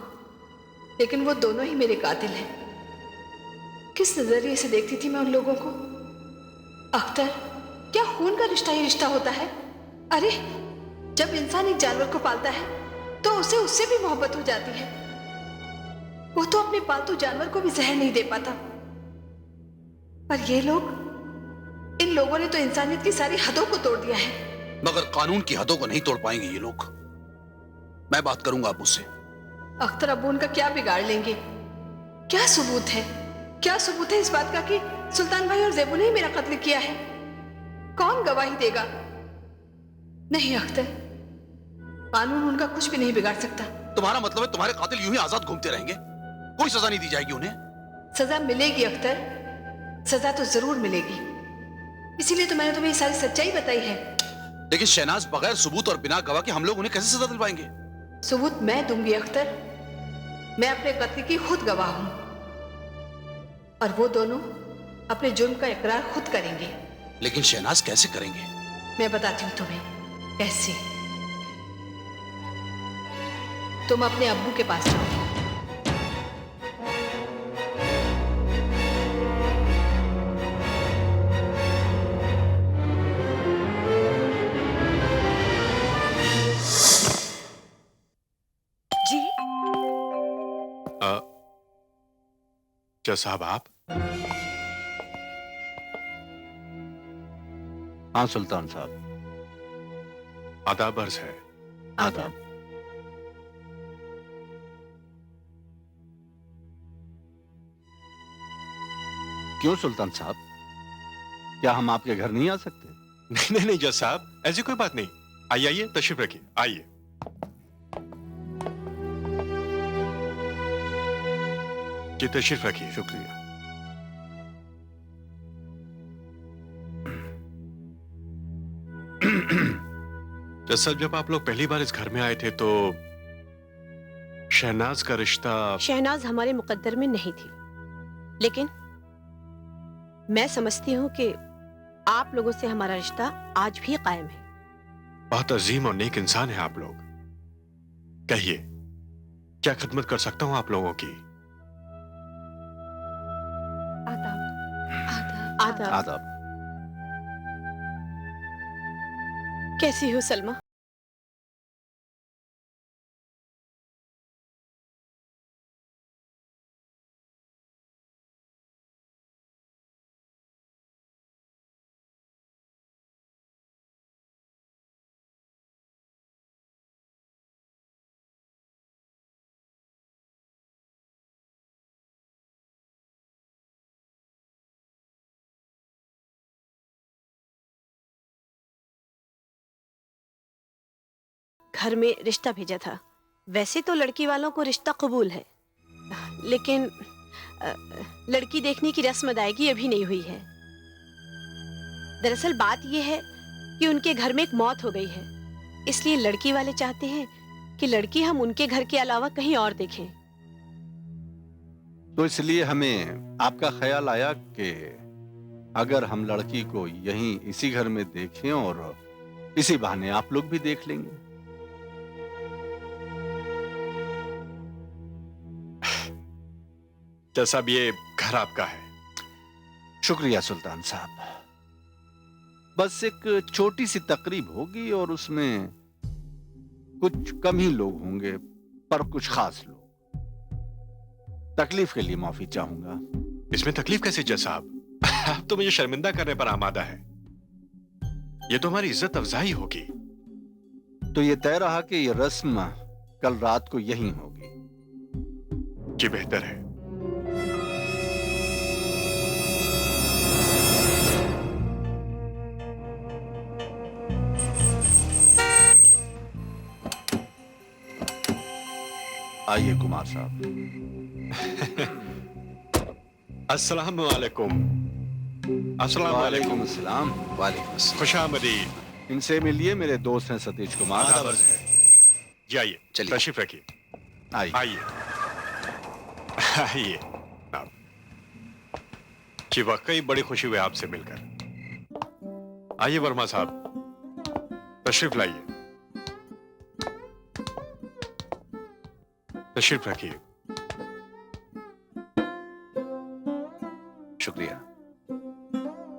लेकिन वो दोनों ही मेरे कातिल हैं। किस नजरिए से देखती थी मैं उन लोगों को? अख्तर, क्या खून का रिश्ता ही रिश्ता होता है? अरे, जब इंसान एक जानवर को पालता है तो उसे उससे भी मोहब्बत हो जाती है। वो तो अपने पालतू जानवर को भी जहर नहीं दे पाता, पर ये लोग, इन लोगों ने तो इंसानियत की सारी हदों को तोड़ दिया है। मगर कानून की हदों को नहीं तोड़ पाएंगे ये लोग। मैं बात करूंगा अबू से। अख्तर अब्बू उनका क्या बिगाड़ लेंगे? क्या सबूत है? क्या सबूत है इस बात का कि सुल्तान भाई और जेबू ने ही मेरा कत्ल किया है? कौन गवाही देगा? नहीं अख्तर, कानून उनका कुछ भी नहीं बिगाड़ सकता। तुम्हारा मतलब है तुम्हारे कातिल यूं ही आजाद घूमते रहेंगे, कोई सजा नहीं दी जाएगी उन्हें? सजा मिलेगी अख्तर, सजा तो जरूर मिलेगी। इसीलिए तो मैंने तुम्हें ये सारी सच्चाई बताई है। लेकिन शहनाज, बगैर सबूत और बिना गवाह के हम लोग उन्हें कैसे सजा दिलवाएंगे? सबूत मैं दूंगी अख्तर। मैं अपने कत्ल की खुद गवाह हूं, और वो दोनों अपने जुर्म का इकरार खुद करेंगे। लेकिन शहनाज, कैसे करेंगे? मैं बताती हूँ तुम्हें कैसे। तुम अपने अब्बू के पास जाओ। जी? जज साहब, आप? हाँ सुल्तान साहब। आदाब अर्ज है। आदाब। क्यों सुल्तान साहब, क्या हम आपके घर नहीं आ सकते? नहीं नहीं नहीं जज साहब, ऐसी कोई बात नहीं। आइए आइए, तशरीफ रखिए, आइए। जी तशरीफ रखिए। शुक्रिया। जज साहब, जब आप लोग पहली बार इस घर में आए थे तो शहनाज का रिश्ता... शहनाज हमारे मुकद्दर में नहीं थी, लेकिन मैं समझती हूँ कि आप लोगों से हमारा रिश्ता आज भी कायम है। बहुत अजीम और नेक इंसान है आप लोग। कहिए, क्या खिदमत कर सकता हूं आप लोगों की? आदाब। आदाब। आदाब। कैसी हो सलमा? घर में रिश्ता भेजा था। वैसे तो लड़की वालों को रिश्ता कबूल है, लेकिन लड़की देखने की रस्म अदायगी अभी नहीं हुई है। दरअसल बात यह है कि उनके घर में एक मौत हो गई है, इसलिए लड़की वाले चाहते हैं कि लड़की हम उनके घर के अलावा कहीं और देखें। तो इसलिए हमें आपका ख्याल आया कि अगर हम लड़की को यहीं इसी घर में देखें और इसी बहाने आप लोग भी देख लेंगे। जज साहब, ये घर आपका है, शुक्रिया सुल्तान साहब। बस एक छोटी सी तकरीब होगी और उसमें कुछ कम ही लोग होंगे, पर कुछ खास लोग। तकलीफ के लिए माफी चाहूंगा। इसमें तकलीफ कैसे जज साहब? आप तो मुझे शर्मिंदा करने पर आमादा है। ये तो हमारी इज्जत अफजाई होगी। तो ये तय रहा कि ये रस्म कल रात को यहीं होगी। जी बेहतर है। आइए कुमार साहब। अस्सलाम वालेकुम। अस्सलाम वालेकुम। अस्सलाम वालेकुम। खुशामदीद। इनसे मिलिए, मेरे दोस्त हैं सतीश कुमार। जी आइए, तशरीफ रखिए। आइए आइए आइए। जी वाकई बड़ी खुशी हुई आपसे मिलकर। आइए वर्मा साहब, तशरीफ लाइए, तशरीफ रखिए। शुक्रिया।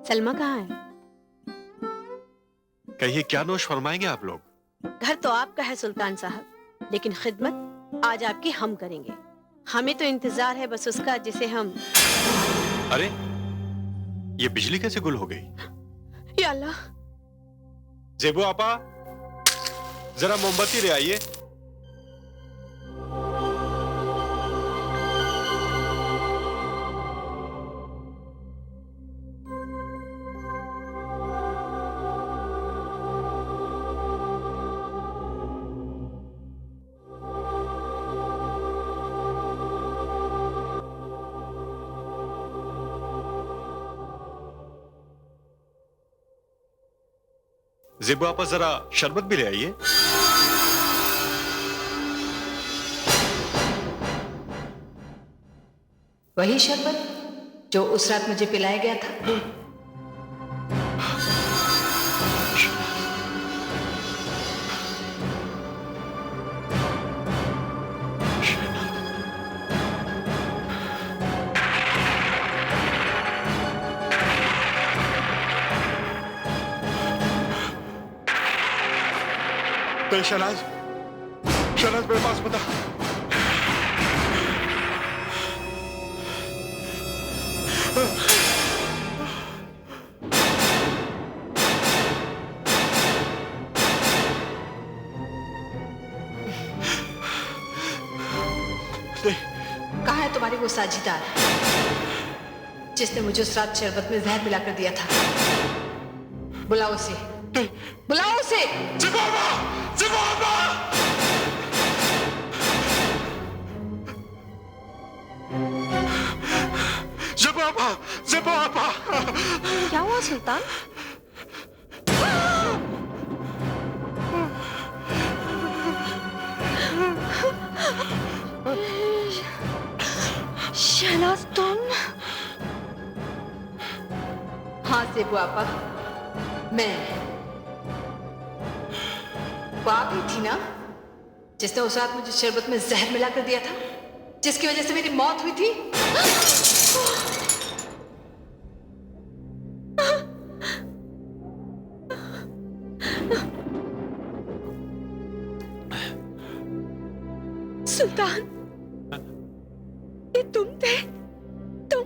सलमा कहाँ है? कहिए, क्या नोश फरमाएंगे आप लोग? घर तो आपका है सुल्तान साहब, लेकिन खिदमत आज आपकी हम करेंगे। हमें तो इंतजार है बस उसका जिसे हम। अरे ये बिजली कैसे गुल हो गई? या अल्लाह। जेबू आपा, जरा मोमबत्ती ले आइए। जेबू आपा, जरा शरबत भी ले आइए। वही शरबत जो उस रात मुझे पिलाया गया था। शहनाज, शहनाज मेरे पास बता। कहाँ है तुम्हारी वो साझीदार जिसने मुझे उस रात शरबत में जहर मिलाकर दिया था? बुलाओ उसे, बुलाओ उसे। क्या हुआ सुल्तान? शहनाज तुम? हाँ जेबू आपा, मैं वो आप ही थी ना जिसने उस रात मुझे शरबत में जहर मिलाकर दिया था, जिसकी वजह से मेरी मौत हुई थी? सुल्तान, ये तुम थे? तुम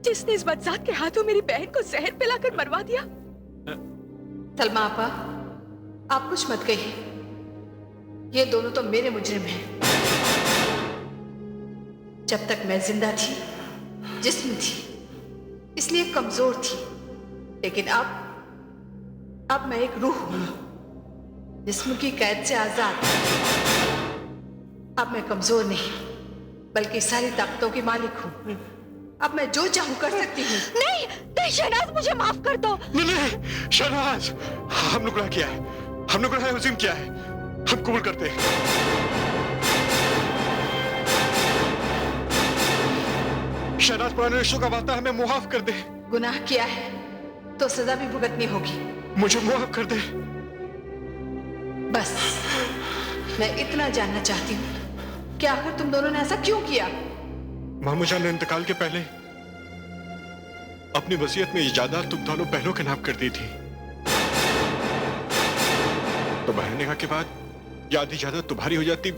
जिसने इस बदजात के हाथों मेरी बहन को जहर पिलाकर मरवा दिया? सलमा आपा, आप कुछ मत कहिए, ये दोनों तो मेरे मुजरिम हैं। जब तक मैं जिंदा थी, जिस्म थी, इसलिए कमजोर थी, लेकिन अब मैं एक रूह हूं, जिस्म की कैद से आजाद। अब मैं कमजोर नहीं, बल्कि सारी ताकतों की मालिक हूं। अब मैं जो चाहूं कर सकती हूँ। नहीं नहीं शहनाज, मुझे माफ कर दो। नहीं शहनाज, हमने गुनाह किया है, हमने गुनाह अज़ीम किया है, हम कबूल करते हैं। शहनाज, पुराने रिश्तों का वादा, हमें मुआफ कर दे। गुनाह किया है तो सजा भी भुगतनी होगी। मुझे मुआफ कर दे। बस मैं इतना जानना चाहती हूँ कि आखिर तुम दोनों ने ऐसा क्यों किया? मामू जान ने इंतकाल के पहले अपनी वसीयत में ये जायदाद तुम दोनों बहनों के नाम कर दी थी, तो बहन निकाह के बाद ये आधी जायदाद तुम्हारी हो जाती।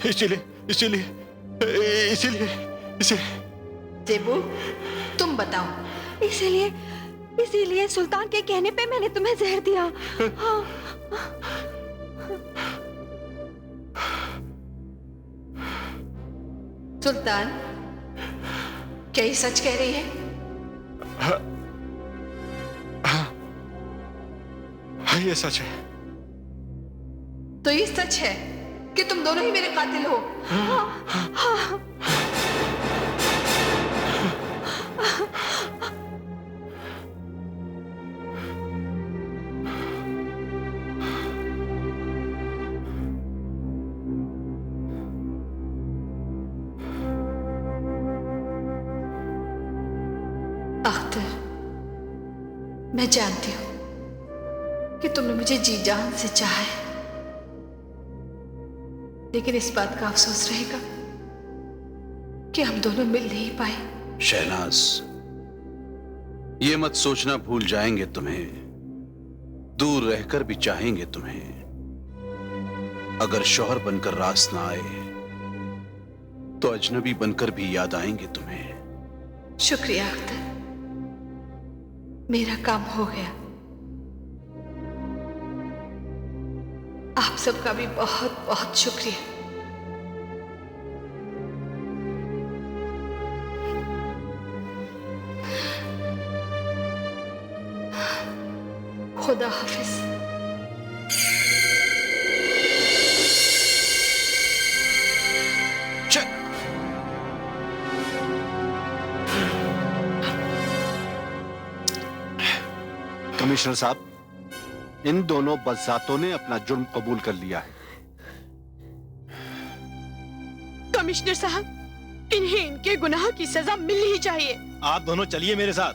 इसीलिए जेबू, तुम बताओ। इसीलिए सुल्तान के कहने पे मैंने तुम्हें जहर दिया। हाँ। सुल्तान, क्या ये सच कह रही है? हाँ, ये सच है। तो ये सच है कि तुम दोनों ही मेरे कातिल हो? अख्तर, मैं जानती हूं कि तुमने मुझे जी जान से चाहा है, लेकिन इस बात का अफसोस रहेगा कि हम दोनों मिल नहीं पाए। शहनाज, ये मत सोचना भूल जाएंगे तुम्हें, दूर रहकर भी चाहेंगे तुम्हें। अगर शौहर बनकर रास ना आए तो अजनबी बनकर भी याद आएंगे तुम्हें। शुक्रिया अख्तर, मेरा काम हो गया। आप सबका भी बहुत बहुत शुक्रिया। खुदा हाफिज। कमिश्नर साहब, इन दोनों बज़ातों ने अपना जुर्म कबूल कर लिया है। कमिश्नर साहब, इन्हें इनके गुनाह की सजा मिलनी ही चाहिए। आप दोनों चलिए मेरे साथ।